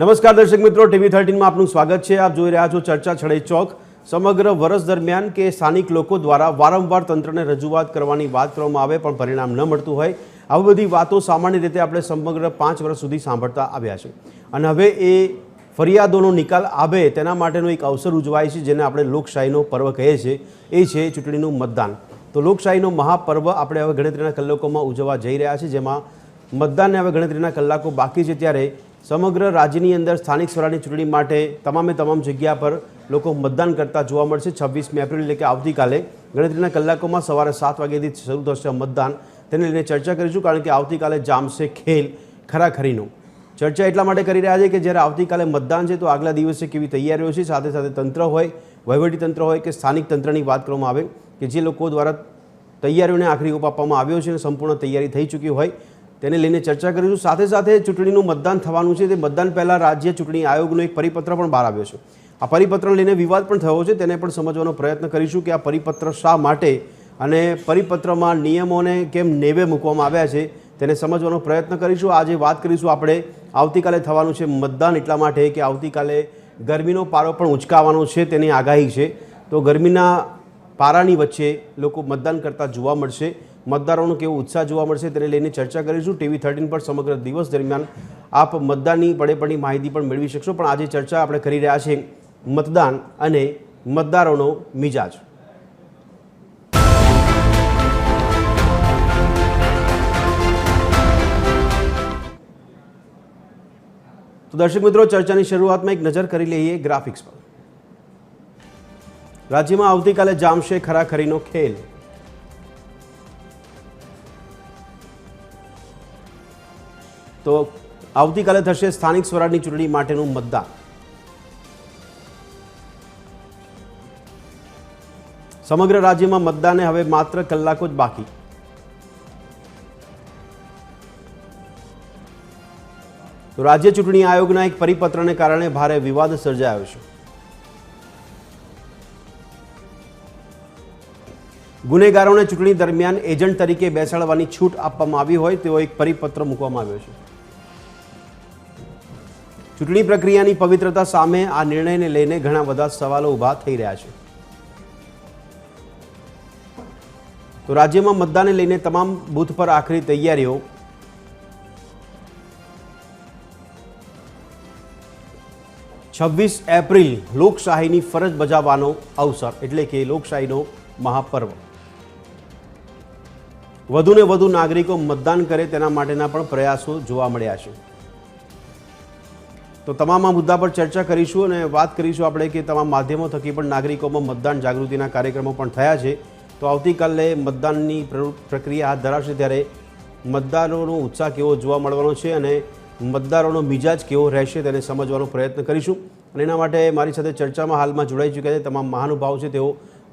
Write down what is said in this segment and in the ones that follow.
નમસ્કાર દર્શક મિત્રો, TV13 માં આપનું સ્વાગત છે। આપ જોઈ રહ્યા છો ચર્ચા છડે ચોક। સમગ્ર વર્ષ દરમિયાન કે સ્થાનિક લોકો દ્વારા વારંવાર તંત્રને રજૂઆત કરવાની વાત કરવામાં આવે પણ પરિણામ ન મળતું હોય, આવી બધી વાતો સામાન્ય રીતે આપણે સમગ્ર 5 વર્ષ સુધી સાંભળતા આવ્યા છે અને હવે એ ફરિયાદોનો નિકાલ આવે તેના માટેનો એક અવસર ઉજવાય છે, જેને આપણે લોકશાહીનો પર્વ કહીએ છીએ, એ છે ચૂંટણીનું મતદાન। તો લોકશાહીનો મહાપર્વ આપણે હવે ગણતરીના કલાકોમાં ઉજવવા જઈ રહ્યા છે, જેમાં મતદાનને હવે ગણતરીના કલાકો બાકી છે। ત્યારે સમગ્ર રાજ્યની અંદર સ્થાનિક સ્વરાજની ચૂંટણી માટે તમામે તમામ જગ્યા પર લોકો મતદાન કરતા જોવા મળશે। 26મી એપ્રિલ એટલે કે આવતીકાલે ગણતરીના કલાકોમાં સવારે 7 વાગ્યાથી શરૂ થશે મતદાન। તેને લઈને ચર્ચા કરીશું, કારણ કે આવતીકાલે જામશે ખેલ ખરાખરીનો। ચર્ચા એટલા માટે કરી રહ્યા છે કે જ્યારે આવતીકાલે મતદાન છે તો આગલા દિવસે કેવી તૈયારીઓ છે, સાથે સાથે તંત્ર હોય, વહીવટીતંત્ર હોય કે સ્થાનિક તંત્રની વાત કરવામાં આવે કે જે લોકો દ્વારા તૈયારીઓને આખરી ઓપ આપવામાં આવ્યો છે અને સંપૂર્ણ તૈયારી થઈ ચૂકી હોય, તેને લઈને ચર્ચા કરીશું। સાથે સાથે ચૂંટણીનું મતદાન થવાનું છે, તે મતદાન પહેલાં રાજ્ય ચૂંટણી આયોગનો એક પરિપત્ર પણ બહાર આવ્યો છે। આ પરિપત્રને લઈને વિવાદ પણ થયો છે, તેને પણ સમજવાનો પ્રયત્ન કરીશું કે આ પરિપત્ર શા માટે અને પરિપત્રમાં નિયમોને કેમ નેવે મૂકવામાં આવ્યા છે, તેને સમજવાનો પ્રયત્ન કરીશું। આજે વાત કરીશું આપણે આવતીકાલે થવાનું છે મતદાન એટલા માટે કે આવતીકાલે ગરમીનો પારો પણ ઉંચકાવાનો છે, તેની આગાહી છે। તો ગરમીના પારાની વચ્ચે લોકો મતદાન કરતા જોવા મળશે, મતદારોનો કેવો ઉત્સાહ જોવા મળશે, તેને લઈને ચર્ચા કરીશું। TV13 પર સમગ્ર દિવસ દરમિયાન આપ મતદાનની પડેપડની માહિતી પણ મેળવી શકશો, પણ આજે ચર્ચા આપણે કરી રહ્યા છીએ મતદાન અને મતદારોનો મિજાજ। તો દર્શક મિત્રો, ચર્ચાની શરૂઆતમાં એક નજર કરી લઈએ ગ્રાફિક્સ પર। રાજ્યમાં આવતીકાલે જામશે ખરાખરીનો ખેલ। તો આવતીકાલે થશે સ્થાનિક સ્વરાજની ચૂંટણી માટેનું મતદાન। સમગ્ર રાજ્યમાં મતદાનને હવે માત્ર કલાકો જ બાકી। તો રાજ્ય ચૂંટણી આયોગના એક પરિપત્રને કારણે ભારે વિવાદ સર્જાયો છે। ગુનેગારોને ચૂંટણી દરમિયાન એજન્ટ તરીકે બેસાડવાની છૂટ આપવામાં આવી હોય તેવો એક પરિપત્ર મૂકવામાં આવ્યો છે। ચૂંટણી પ્રક્રિયાની પવિત્રતા સામે આ નિર્ણયને લઈને ઘણા બધા સવાલો ઊભા થઈ રહ્યા છે। તો રાજ્યમાં મતદાનને લઈને તમામ બૂથ પર આખરી તૈયારીઓ। 26 એપ્રિલ લોકશાહીની ફરજ બજાવવાનો અવસર, એટલે કે લોકશાહીનો મહાપર્વ। વધુને વધુ નાગરિકો મતદાન કરે તેના માટેના પણ પ્રયાસો જોવા મળ્યા છે। તો તમામ આ મુદ્દા પર ચર્ચા કરીશું અને વાત કરીશું આપણે કે તમામ માધ્યમો થકી પણ નાગરિકોમાં મતદાન જાગૃતિના કાર્યક્રમો પણ થયા છે। તો આવતીકાલે મતદાનની પ્રક્રિયા હાથ ધરાશે, ત્યારે મતદારોનો ઉત્સાહ કેવો જોવા મળવાનો છે અને મતદારોનો મિજાજ કેવો રહેશે તેને સમજવાનો પ્રયત્ન કરીશું। અને એના માટે મારી સાથે ચર્ચામાં હાલમાં જોડાઈ ચૂક્યા છે તમામ મહાનુભાવો છે, તેઓ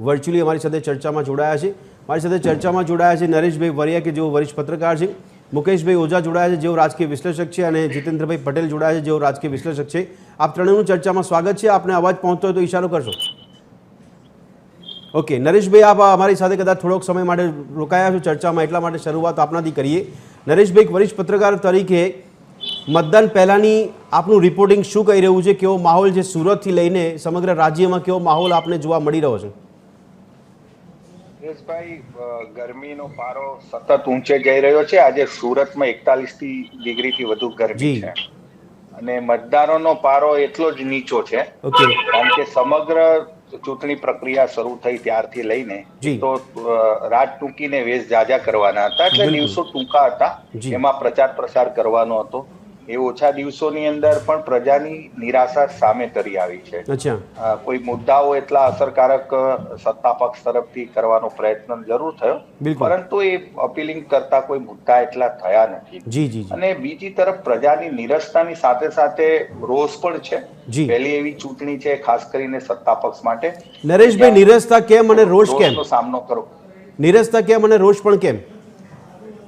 વર્ચ્યુઅલી અમારી સાથે ચર્ચામાં જોડાયા છે। મારી સાથે ચર્ચામાં જોડાયા છે નરેશભાઈ વરિયા કે જેઓ વરિષ્ઠ પત્રકાર છે, મુકેશભાઈ ઓઝા જોડાયા છે જેઓ રાજકીય વિશ્લેષક છે, અને જીતેન્દ્રભાઈ પટેલ જોડાયા છે જેઓ રાજકીય વિશ્લેષક છે। આપ ત્રણેયનું ચર્ચામાં સ્વાગત છે। આપને અવાજ પહોંચતો હોય તો ઇશારો કરશો। ઓકે નરેશભાઈ, આપ અમારી સાથે કદાચ થોડોક સમય માટે રોકાયા છો ચર્ચામાં, એટલા માટે શરૂઆત આપનાથી કરીએ। નરેશભાઈ, વરિષ્ઠ પત્રકાર તરીકે મતદાન પહેલાંની આપનું રિપોર્ટિંગ શું કહી રહ્યું છે? કેવો માહોલ છે સુરતથી લઈને સમગ્ર રાજ્યમાં, કેવો માહોલ આપને જોવા મળી રહ્યો છે? ભાઈ, ગરમીનો પારો સતત ઊંચે જઈ રહ્યો છે। આજે સુરતમાં 41 ડિગ્રીથી વધુ ગરમી છે અને મતદારોનો પારો એટલો જ નીચો છે, કારણ કે સમગ્ર ચૂંટણી પ્રક્રિયા શરૂ થઈ ત્યારથી લઈને તો રાત ટૂંકીને વેશ જાજા કરવાના હતા, એટલે દિવસો ટૂંકા હતા, એમાં પ્રચાર પ્રસાર કરવાનો હતો। એ ઓછા દિવસોની અંદર પણ પ્રજાની નિરાશા સામે તરી આવી છે। કોઈ મુદ્દાઓ એટલા અસરકારક સત્તા પક્ષ તરફથી કરવાનો પ્રયત્ન જરૂર થયો, પરંતુ એ અપીલિંગ કરતા કોઈ મુદ્દા એટલા થયા નથી। અને બીજી તરફ પ્રજાની નિરસતાની સાથે સાથે રોષ પણ છે। પહેલી એવી ચૂંટણી છે ખાસ કરીને સત્તા પક્ષ માટે। નરેશભાઈ, નિરસતા કેમ અને રોષ કેમ? સામનો કરો, નિરસતા કેમ અને રોષ પણ કેમ?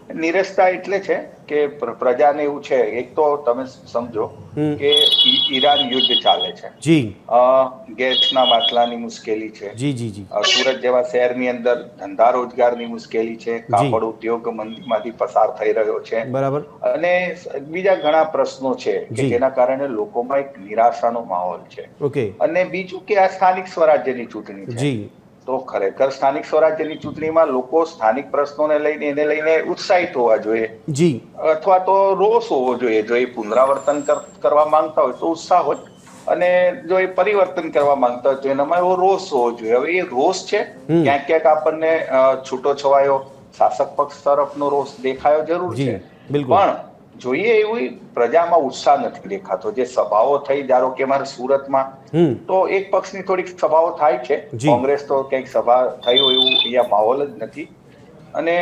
નિરસતા એટલે છે કે પ્રજાને એવું છે, એક તો તમે સમજો કે ઈરાન યુદ્ધ ચાલે છે, જી ગેસના બાટલાની મુશ્કેલી છે, જી જી જી સુરત જેવા શહેરની અંદર ધંધા રોજગારની મુશ્કેલી છે, કાપડ ઉદ્યોગ મંદીમાંથી પસાર થઈ રહ્યો છે, બરાબર, અને બીજા ઘણા પ્રશ્નો છે કે જેના કારણે લોકોમાં એક નિરાશાનો માહોલ છે. ઓકે. અને બીજું કે આ સ્થાનિક સ્વરાજ્યની ચૂંટણી છે, જી તો ખરેખર સ્થાનિક સ્વરાજ્યની ચૂંટણીમાં લોકો સ્થાનિક પ્રશ્નોને લઈને એને લઈને ઉત્સાહિત હોવા જોઈએ, જી અથવા તો રોષ હોવો જોઈએ. જો એ પુનરાવર્તન કરવા માંગતા હોય તો ઉત્સાહ હોય, અને જો એ પરિવર્તન કરવા માંગતા હોય તો એનામાં એવો રોષ હોવો જોઈએ. હવે એ રોષ છે, ક્યાંક ક્યાંક આપણને છૂટો છવાયો શાસક પક્ષ તરફનો રોષ દેખાયો જરૂર છે, પણ જોઈએ એવી પ્રજામાં ઉત્સાહ નથી દેખાતો. જે સભાઓ થઈ, ધારો કે મારે સુરતમાં તો એક પક્ષની થોડીક સભાઓ થાય છે, કોંગ્રેસ તો કંઈક સભા થઈ હોય એવું અહીંયા માહોલ જ નથી, અને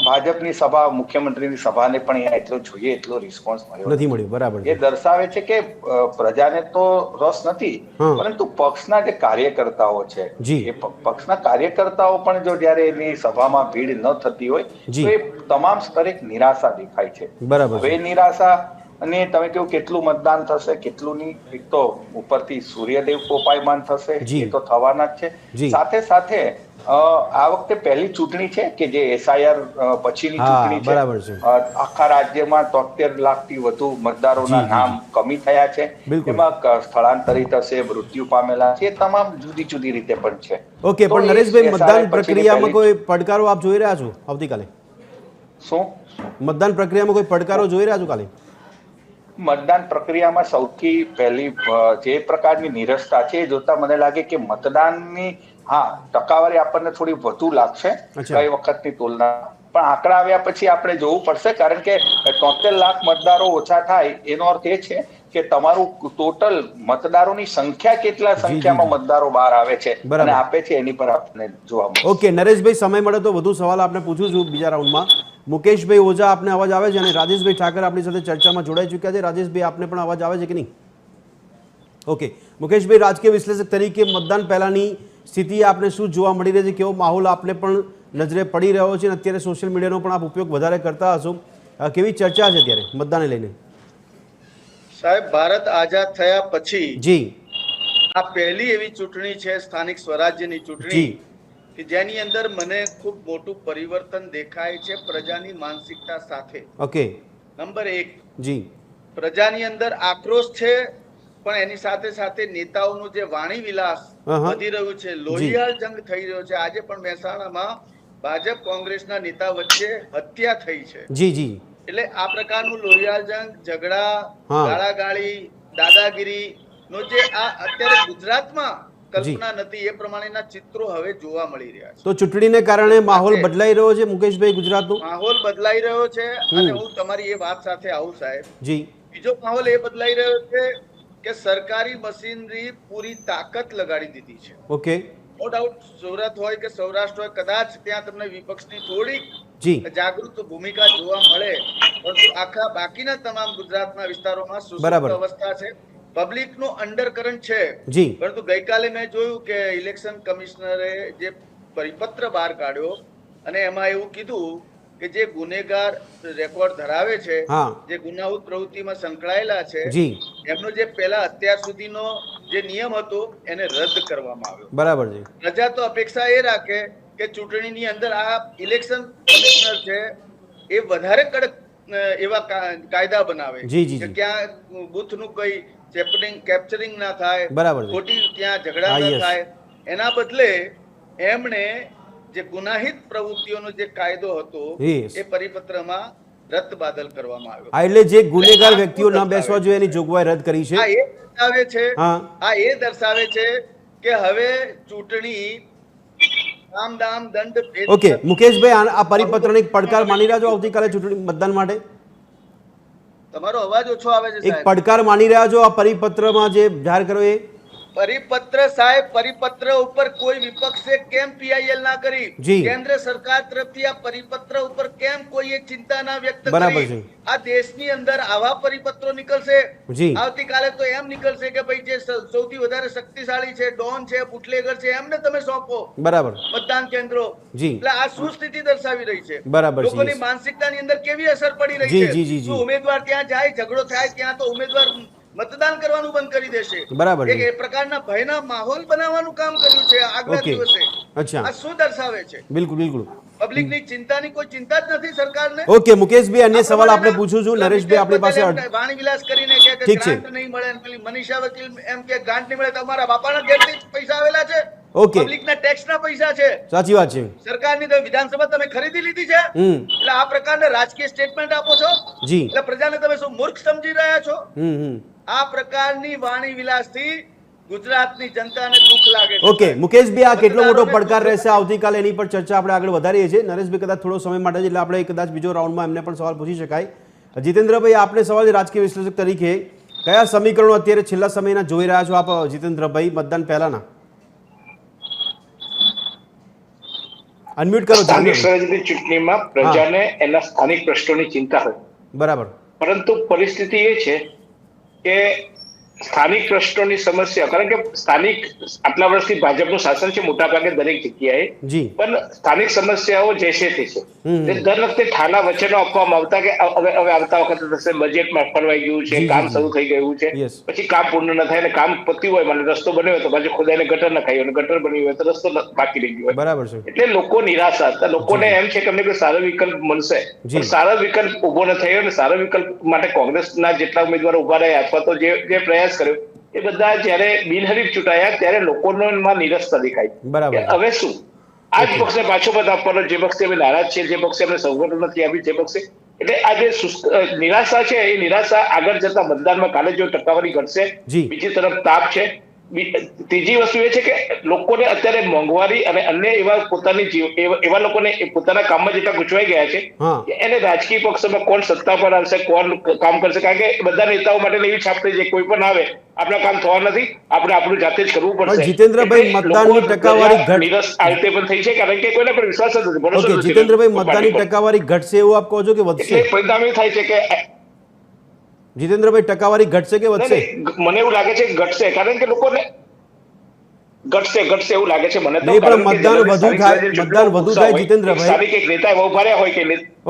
ભાજપની સભા, મુખ્યમંત્રીની સભાને પણ અહીંયા એટલો જોઈએ એટલો રિસ્પોન્સ મળ્યો. બરાબર, એ દર્શાવે છે કે પ્રજાને તો રસ નથી, પરંતુ પક્ષના જે કાર્યકર્તાઓ છે, એ પક્ષના કાર્યકર્તાઓ પણ જો જયારે એની સભામાં ભીડ ન થતી હોય તો એ તમામ સ્તરે નિરાશા દેખાય છે. હવે નિરાશા, અને તમે કહ્યું કેટલું મતદાન થશે, કેટલું નહીં, એક તો ઉપરથી સૂર્યદેવ કોપાયમાન થશે, એ તો થવાના જ છે. સાથે સાથે આ વખતે પહેલી ચૂંટણી છે કે જે SIR પછીની ચૂંટણી છે. આખા રાજ્યમાં 73 લાખથી વધુ મતદારોના નામ કમી થયા છે, એમાં સ્થળાંતરિત હશે, મૃત્યુ પામેલા છે, તમામ જુદી જુદી રીતે પણ છે. ઓકે, પણ નરેશભાઈ, મતદાન પ્રક્રિયામાં કોઈ પડકારો આપ જોઈ રહ્યા છો આવતીકાલે? શું મતદાન પ્રક્રિયામાં કોઈ પડકારો જોઈ રહ્યા છો કાલે? મતદાન પ્રક્રિયામાં સૌથી પહેલી જે પ્રકારની નિરસતા છે એ જોતા મને લાગે કે મતદાનની ટકાવારી આપણને થોડી વધુ લાગશે ગઈ વખતની તુલના, પણ આંકડા આવ્યા પછી આપણે જોવું પડશે, કારણ કે 73 લાખ મતદારો ઓછા થાય એનો અર્થ એ છે કે તમારું ટોટલ મતદારોની સંખ્યા કેટલા સંખ્યામાં મતદારો બહાર આવે છે અને આપે છે એની પર આપણે જોવા મળે. ઓકે નરેશભાઈ, સમય મળે તો વધુ સવાલ આપણે પૂછું છું બીજા રાઉન્ડમાં. મુકેશભાઈ ઓઝા, આપને અવાજ આવે છે? અને રાજેશભાઈ ઠાકર આપણી સાથે ચર્ચામાં જોડાઈ ચૂક્યા છે. રાજેશભાઈ, આપને પણ અવાજ આવે છે કે નહીં? ઓકે મુકેશભાઈ, રાજકીય વિશ્લેષક તરીકે મતદાન પહેલાની સ્થિતિ આપને શું જોવા મળી રહી છે? કેવો માહોલ આપને પણ નજરે પડી રહ્યો છે? અને અત્યારે સોશિયલ મીડિયાનો પણ આપ ઉપયોગ વધારે કરતા હશો, કેવી ચર્ચા છે અત્યારે મતદાનને લઈને? સાહેબ, ભારત આઝાદ થયા પછી જી આ પહેલી એવી ચૂંટણી છે, સ્થાનિક સ્વરાજ્યની ચૂંટણી, કે જેની અંદર મને ખૂબ મોટું પરિવર્તન દેખાય છે પ્રજાની માનસિકતા સાથે. ઓકે. નંબર 1, જી પ્રજાની અંદર આક્રોશ છે, પણ એની સાથે સાથે નેતાઓનું જે વાણી વિલાસ વધી રહ્યું છે, લોહિયાળ જંગ થઈ રહ્યો છે. આજે પણ મહેસાણામાં ભાજપ કોંગ્રેસના નેતા વચ્ચે હત્યા થઈ છે. જી જી. એટલે આ પ્રકારનું લોહિયાળ જંગ, ઝઘડા, ગાળાગાળી, દાદાગીરી નો જે આ અત્યારે ગુજરાતમાં કલ્પના નથી એ પ્રમાણેના ચિત્રો હવે જોવા મળી રહ્યા છે. તો ચૂંટણીને કારણે માહોલ બદલાઈ રહ્યો છે મુકેશભાઈ ગુજરાતનો? માહોલ બદલાઈ રહ્યો છે, અને હું તમારી એ વાત સાથે આવું સાહેબ. જી. બીજો માહોલ એ બદલાઈ રહ્યો છે કે સરકારી મશીનરી પૂરી તાકાત લગાડી દીધી છે. ઓકે. નો ડાઉટ, સુરત હોય કે સૌરાષ્ટ્ર હોય, કદાચ ત્યાં તમને વિપક્ષની થોડીક જાગૃત ભૂમિકા જોવા મળે, પરંતુ આખા બાકીના તમામ ગુજરાતના વિસ્તારોમાં સુસ્ત અવસ્થા છે. પબ્લિક નો અંડરકરન્ટ છે, પરંતુ ગઈકાલે મેં જોયું કે ઇલેક્શન કમિશનરે જે પરિપત્ર બહાર કાઢ્યો અને એમાં એવું કીધું કે જે ગુનેગાર રેકોર્ડ ધરાવે છે, જે ગુનાહિત પ્રવૃત્તિમાં સંકળાયેલા છે, એમનો જે પહેલા અત્યાર સુધીનો જે નિયમ હતો એને રદ કરવામાં આવ્યો. બરાબર છે. પ્રજા તો અપેક્ષા એ રાખે કે ચૂંટણીની અંદર આ ઇલેક્શન કમિશનર છે એ વધારે કડક એવા કાયદા બનાવે કે ક્યાં બૂથનું કઈ કેપ્ચરિંગ ના થાય, ખોટી ત્યાં ઝઘડા ના થાય. એના બદલે એમણે જે ગુનાહિત પ્રવૃત્તિઓનો જે કાયદો હતો એ પરિપત્રમાં રદબાતલ કરવામાં આવ્યો. એટલે જે ગુનેગાર વ્યક્તિઓ ન બેસવા જોઈએ એની જોગવાઈ રદ કરી છે. આ એ દર્શાવે છે કે હવે ચૂંટણી કામ દામ દંડ. ઓકે મુકેશભાઈ, આ પરિપત્રને એક પડકાર માની રહ્યા છો આવતીકાલે ચૂંટણી મતદાન માટે? તમારો અવાજ ઓછો આવે છે. એક પડકાર માની રહ્યા છો આ પરિપત્રમાં જે જાહેર કર્યો એ? પરિપત્ર સાહેબ, પરિપત્ર ઉપર કોઈ વિપક્ષે કેમ પીઆઈએલ ના કરી? કેન્દ્ર સરકાર તરફથી આ પરિપત્ર ઉપર કેમ કોઈએ ચિંતા ના વ્યક્ત કરી? આ દેશની અંદર આવા પરિપત્રો નીકળશે. આવતીકાલે તો એમ નીકળશે કે ભાઈ જે સૌથી વધારે શક્તિશાળી છે, ડોન છે, બુટલેગર છે, એમને તમે સોંપો બરાબર મતદાન કેન્દ્રો. એટલે આ શું સ્થિતિ દર્શાવી રહી છે? બરાબર. લોકોની માનસિકતાની અંદર કેવી અસર પડી રહી છે? શું ઉમેદવાર ત્યાં જાય, ઝઘડો થાય ત્યાં તો ઉમેદવાર મતદાન કરવાનું બંધ કરી દેશે? બરાબર. એક એ પ્રકારના ભયના માહોલ બનાવવાનું કામ કર્યું છે આગલા દિવસે. અચ્છા, આ શું દર્શાવે છે? બિલકુલ બિલકુલ. પબ્લિકની ચિંતાની કોઈ ચિંતા જ નથી સરકારને. ઓકે મુકેશભાઈ, અન્ય સવાલ આપણે પૂછું છું. નરેશભાઈ આપણી પાસે વાણી વિલાસ કરીને કે ગ્રાન્ટ નહીં મળે, પેલી મનીષા વકીલ એમ કે ગ્રાન્ટ નહીં મળે. તમારા બાપાના ઘેરથી પૈસા આવેલા છે. ઓકે, પબ્લિકના ટેક્સના પૈસા છે. સાચી વાત છે. સરકારની તો વિધાનસભા તમે ખરીદી લીધી છે. એટલે આ પ્રકારના રાજકીય સ્ટેટમેન્ટ આપો છો. જી, એટલે પ્રજાને તમે શું મૂર્ખ સમજી રહ્યા છો? આ પ્રકારની વાણી વિલાસથી ગુજરાતની જનતાને દુઃખ લાગે છે. ઓકે મુકેશભાઈ, આ કેટલો મોટો પડકાર રહેશે આવતીકાલે એની પર ચર્ચા આપણે આગળ વધારીએ છીએ. નરેશભાઈ કદાચ થોડો સમય માટે એટલે આપણે કદાચ બીજો રાઉન્ડમાં એમને પણ સવાલ પૂછી શકાય. જીતેન્દ્રભાઈ, આપણે સવાલ રાજકીય વિશ્લેષક તરીકે કયા સમીકરણો અત્યારે છેલ્લા સમયના જોઈ રહ્યા છો આપ જીતેન્દ્રભાઈ મતદાન પહેલાના? અનમ્યુટ કરો. સ્થાનિક સ્વરાજ્યની ચૂંટણીમાં પ્રજાને એના સ્થાનિક પ્રશ્નોની ચિંતા હોય, બરાબર, પરંતુ પરિસ્થિતિ એ છે કે સ્થાનિક પ્રશ્નોની સમસ્યા, કારણ કે સ્થાનિક આટલા વર્ષથી ભાજપનું શાસન છે મોટા ભાગે દરેક જગ્યાએ, પણ સ્થાનિક સમસ્યાઓ જેસે તે છે. દર વખતે ઠાલા વચનો આપવામાં આવતા કે હવે આવતા વખતે થશે, બજેટમાં ફરવાઈ ગયું છે, કામ શરૂ થઈ ગયું છે, પછી કામ પૂર્ણ ન થાય ને કામ પત્યું હોય, મને રસ્તો બન્યો હોય તો પાછું ખોદાઈને ગટર નખાયું અને ગટર બન્યું હોય તો રસ્તો બાકી રહી ગયો હોય. બરાબર છે. એટલે લોકો નિરાશા હતા. લોકોને એમ છે કે અમને કોઈ સારો વિકલ્પ મળશે, પણ સારો વિકલ્પ ઉભો ન થયો અને સારો વિકલ્પ માટે કોંગ્રેસના જેટલા ઉમેદવારો ઉભા રહ્યા અથવા તો જે પ્રયાસ કર્યો એ બધા જયારે બિનહરીફ ચૂંટાયા ત્યારે લોકોમાં નિરસતા દેખાય. હવે શું આ જ પક્ષને પાછો મત આપવાનો, જે પક્ષે અમે નારાજ છે, જે પક્ષે અમને સવગતો નથી આપી, જે પક્ષે, એટલે આ જે નિરાશા છે એ નિરાશા આગળ જતા મતદાનમાં કાલે જો ટકાવારી ઘટશે. બીજી તરફ તાપ છે. ત્રીજી વસ્તુ એ છે કે લોકોને અત્યારે મોંઘવારી અને અન્ય એવા પોતાની એવા લોકોને પોતાના કામમાં જેટલા ગૂંચવાઈ ગયા છે કે એને રાજકીય પક્ષમાં કોણ સત્તા પર આવશે, કોણ કામ કરશે, કારણ કે બધા નેતાઓ માટે એવી છાપ થઈ છે કોઈ પણ આવે આપણા કામ થવા નથી, આપણે આપણું જાતે જ કરવું પડશે. જીતેન્દ્રભાઈ, મતદાનની ટકાવારી નિરસ આ રીતે પણ થઈ છે કારણ કે કોઈને પણ વિશ્વાસ જ નથી. ઓકે જીતેન્દ્રભાઈ, મતદાનની ટકાવારી ઘટશે એવું આપ કહો છો કે વધશે? પરિણામ એ થાય છે કે જીતેન્દ્રભાઈ ટકાવારી ઘટશે કે વધશે? મને એવું લાગે છે ઘટશે, કારણ કે લોકોને ઘટશે એવું લાગે છે મને તો. પણ મતદાન વધુ થાય જીતેન્દ્રભાઈ, સારી એક નેતા એવા ઉભા રહ્યા હોય કે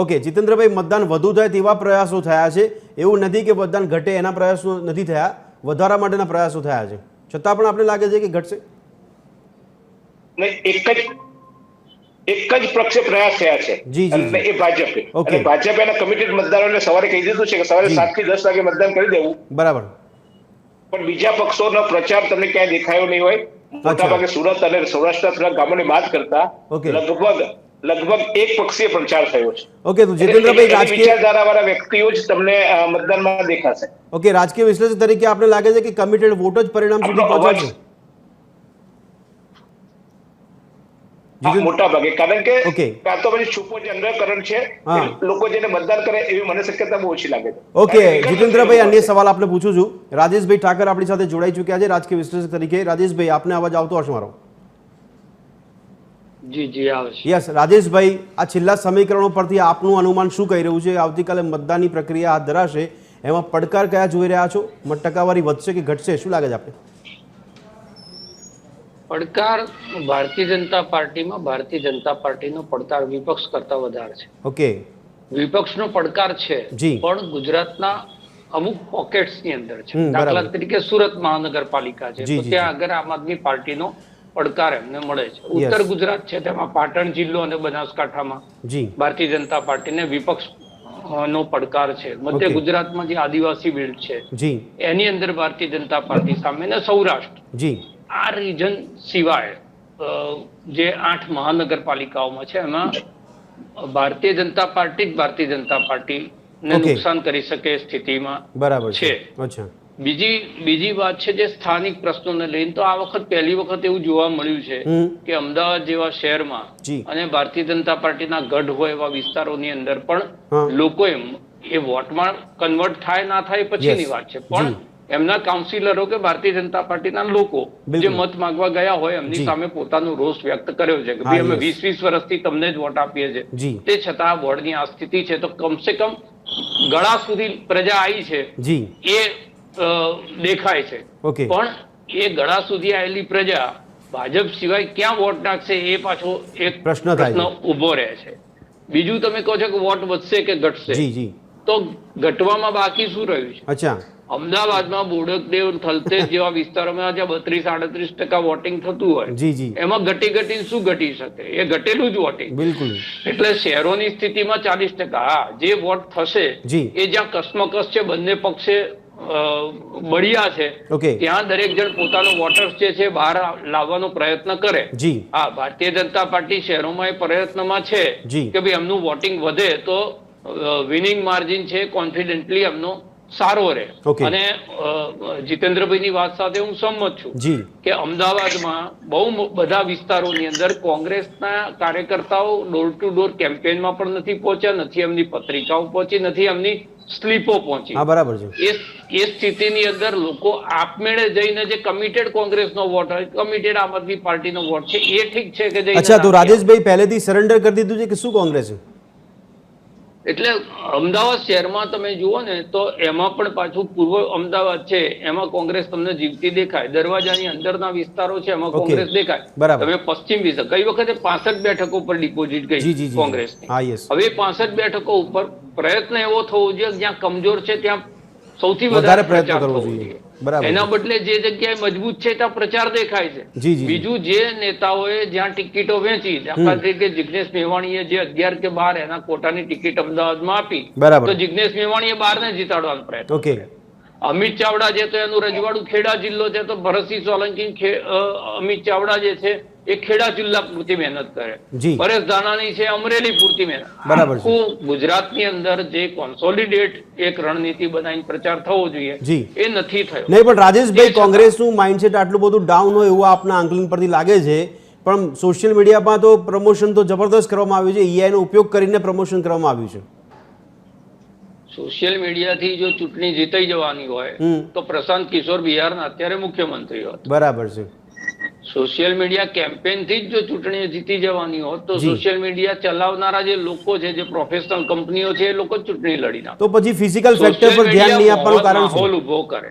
ઓકે જીતેન્દ્રભાઈ, મતદાન વધુ થાય તેવા પ્રયાસો થયા છે, એવું નથી કે મતદાન ઘટે એના પ્રયાસો નથી થયા, વધારા માટેના પ્રયાસો થયા છે, છતાં પણ આપણે લાગે છે કે ઘટશે? એક જ પક્ષે પ્રયાસ થયા છે અને એ ભાજપે. અને ભાજપે એના કમિટેડ મતદારોને સવારે કહી દીધું છે કે સવારે 7 થી 10 વાગે મતદાન કરી દેવું. બરાબર. પણ બીજા પક્ષોનો પ્રચાર તમને ક્યાંય દેખાયો નહીં હોય. મોટાભાગે સુરત અને સૌરાષ્ટ્રના થોડા ગામોની વાત કરતા લગભગ એક પક્ષીય પ્રચાર થયો છે. ઓકે, તો જીતેન્દ્રભાઈ, રાજકીય વિચારધારાવાળા વ્યક્તિઓ જ તમને મતદાનમાં દેખાશે. ઓકે, રાજકીય વિશ્લેષક તરીકે આપણે લાગે છે કે કમિટેડ વોટ જ પરિણામ સુધી પહોંચે છે મોટા ભાગે, કારણ કે આ તો પછી છુપો ચંદ્રકરણ છે, લોકો જેને મતદાન કરે એવી મને શક્યતા બહુ ઓછી લાગે છે. ઓકે જીતેન્દ્રભાઈ, અન્ય સવાલ આપણે પૂછું છું. રાજેશભાઈ ઠાકર આપણી સાથે જોડાઈ ચૂક્યા છે રાજકીય વિશ્લેષક તરીકે. રાજેશભાઈ, આપને અવાજ આવતો હશે મારો? જી આવે છે. યસ રાજેશભાઈ, આ છેલ્લા સમીકરણો પરથી આપનું અનુમાન શું કહી રહ્યું છે? આવતીકાલે મતદાનની પ્રક્રિયા હાથ ધરાશે, એમાં પડકાર કયા જોઈ રહ્યા છો? ટકાવારી વધશે કે ઘટશે, શું લાગે છે આપને? પડકાર ભારતીય જનતા પાર્ટીનો પડકાર વિપક્ષ કરતા વધારે છે. ઓકે, વિપક્ષનો પડકાર છે પણ ગુજરાતના અમુક પોકેટ્સની અંદર છે. દાખલા તરીકે સુરત મહાનગરપાલિકા છે તો ત્યાં આગળ આમ આદમી પાર્ટીનો પડકાર એમને મળે છે. ઉત્તર ગુજરાત છે તેમાં પાટણ જિલ્લો અને બનાસકાંઠામાં ભારતીય જનતા પાર્ટીને વિપક્ષ નો પડકાર છે. મધ્ય ગુજરાતમાં જે આદિવાસી બેલ્ટ છે એની અંદર ભારતીય જનતા પાર્ટી સામે ને સૌરાષ્ટ્ર, આ રીજન સિવાય જે 8 મહાનગરપાલિકાઓમાં છે એમાં ભારતીય જનતા પાર્ટી ને નુકસાન કરી શકે સ્થિતિમાં છે. બીજી વાત છે જે સ્થાનિક પ્રશ્નોને લઈને, તો આ વખત પહેલી વખત એવું જોવા મળ્યું છે કે અમદાવાદ જેવા શહેરમાં અને ભારતીય જનતા પાર્ટીના ગઢ હોય એવા વિસ્તારોની અંદર પણ લોકો એ વોટમાં કન્વર્ટ થાય ના થાય પછીની વાત છે, પણ એમના કાઉન્સિલરો કે ભારતીય જનતા પાર્ટીના લોકો જે મત માંગવા ગયા હોય એમની સામે પોતાનો રોષ વ્યક્ત કર્યો છે કે ભાઈ અમે 20-20 વર્ષથી તમને જ વોટ આપીએ છીએ, તે છતાં બોર્ડની આ સ્થિતિ છે. તો કમસે કમ ગળા સુધી પ્રજા આવી છે એ દેખાય છે, પણ એ ગળા સુધી આવેલી પ્રજા ભાજપ સિવાય ક્યાં વોટ નાખશે એ પાછો એક પ્રશ્ન ઉભો રહે છે. બીજું તમે કહો છો કે વોટ વધશે કે ઘટશે, તો ઘટવામાં બાકી શું રહ્યું છે? અચ્છા, અમદાવાદમાં બોડકદેવ, થલતેજ જેવા વિસ્તારોમાં જ્યાં 32-38% વોટિંગ થતું હોય એમાં ઘટીને શું ઘટી શકે? એ ઘટેલું જ વોટિંગ. બિલકુલ. એટલે શહેરોની સ્થિતિમાં 40%. હા, જે વોટ થશે એ જ્યાં કસમકસ છે, બંને પક્ષે બળિયા છે, ત્યાં દરેક જણ પોતાનો વોટર્સ જે છે બહાર લાવવાનો પ્રયત્ન કરે. હા, ભારતીય જનતા પાર્ટી શહેરોમાં એ પ્રયત્નમાં છે કે ભાઈ એમનું વોટિંગ વધે તો વિનિંગ માર્જિન છે કોન્ફિડન્ટલી એમનો સારો રહે. અને જીતેન્દ્રભાઈની વાત સાથે હું સંમત છું કે અમદાવાદમાં બહુ બધા વિસ્તારોની અંદર કોંગ્રેસના કાર્યકર્તાઓ ડોર ટુ ડોર કેમ્પેનમાં પણ નથી પહોંચ્યા, નથી એમની પત્રિકાઓ પહોંચી, નથી એમની સ્લીપો પહોંચી. બરાબર છે. એ સ્થિતિની અંદર લોકો આપમેળે જઈને જે કમિટેડ કોંગ્રેસનો વોટ હોય, કમિટેડ આમ આદમી પાર્ટીનો વોટ છે એ ઠીક છે કે અચ્છા, તો રાજેશભાઈ પહેલેથી સરેન્ડર કરી દીધું છે કે શું કોંગ્રેસે? એટલે અમદાવાદ શહેરમાં તમે જુઓ ને તો એમાં પણ પાછું પૂર્વ અમદાવાદ છે એમાં કોંગ્રેસ તમને જીવતી દેખાય, દરવાજાની અંદરના વિસ્તારો છે એમાં કોંગ્રેસ દેખાય. તમે પશ્ચિમ વિસ્તાર ગઈ વખતે 65 બેઠકો પર ડિપોઝિટ ગઈ કોંગ્રેસની. હવે 65 બેઠકો ઉપર પ્રયત્ન એવો થવો જોઈએ જ્યાં કમજોર છે ત્યાં સૌથી વધારે પ્રયત્ન કરવો જોઈએ. એના બદલે જે જગ્યાએ મજબૂત છે ત્યાં પ્રચાર દેખાય છે. બીજું, જે નેતાઓએ જ્યાં ટિકિટો વેચી, દાખલા તરીકે જિગ્નેશ મેવાણીએ જે 11 કે 12 એના કોટાની ટિકિટ અમદાવાદમાં આપી, તો જિગ્નેશ મેવાણીએ 12 ને જીતાડવાનો પ્રયત્ન કર્યો. અમિત ચાવડા જે તો એનું રજવાડું ખેડા જિલ્લો છે, તો ભરતસિંહ સોલંકી અમિત ચાવડા જે છે એ ખેડા જિલ્લા પૂરતી મહેનત કરે, પરેશ ધાનાણી છે અમરેલી પૂરતી મહેનત. આખું ગુજરાતની અંદર જે કોન્સોલિડેટ એક રણનીતિ બનાવીને પ્રચાર થવો જોઈએ એ નથી થયો. નહીં, પણ રાજેશભાઈ કોંગ્રેસનું માઇન્ડસેટ આટલું બધું ડાઉન હોય એવું આપના આંકલન પરથી લાગે છે, પણ સોશિયલ મીડિયામાં તો પ્રમોશન તો જબરદસ્ત કરવામાં આવ્યું છે, ઈઆઈ નો ઉપયોગ કરીને પ્રમોશન કરવામાં આવ્યું છે. સોશિયલ મીડિયાથી જો ચૂંટણી જીતાઈ જવાની હોય તો પ્રશાંત કિશોર બિહારના અત્યારે મુખ્યમંત્રી હોત. બરાબર છે. સોશિયલ મીડિયા કેમ્પેન થી જ જો ચૂંટણી જીતી જવાની હોત તો સોશિયલ મીડિયા ચલાવનારા જે લોકો છે, જે પ્રોફેશનલ કંપનીઓ છે, એ લોકો ચૂંટણી લડી નાખે. તો પછી ફિઝિકલ ફેક્ટર પર ધ્યાન નહીં આપવાનું કારણ શું? માહોલ ઉભો કરે.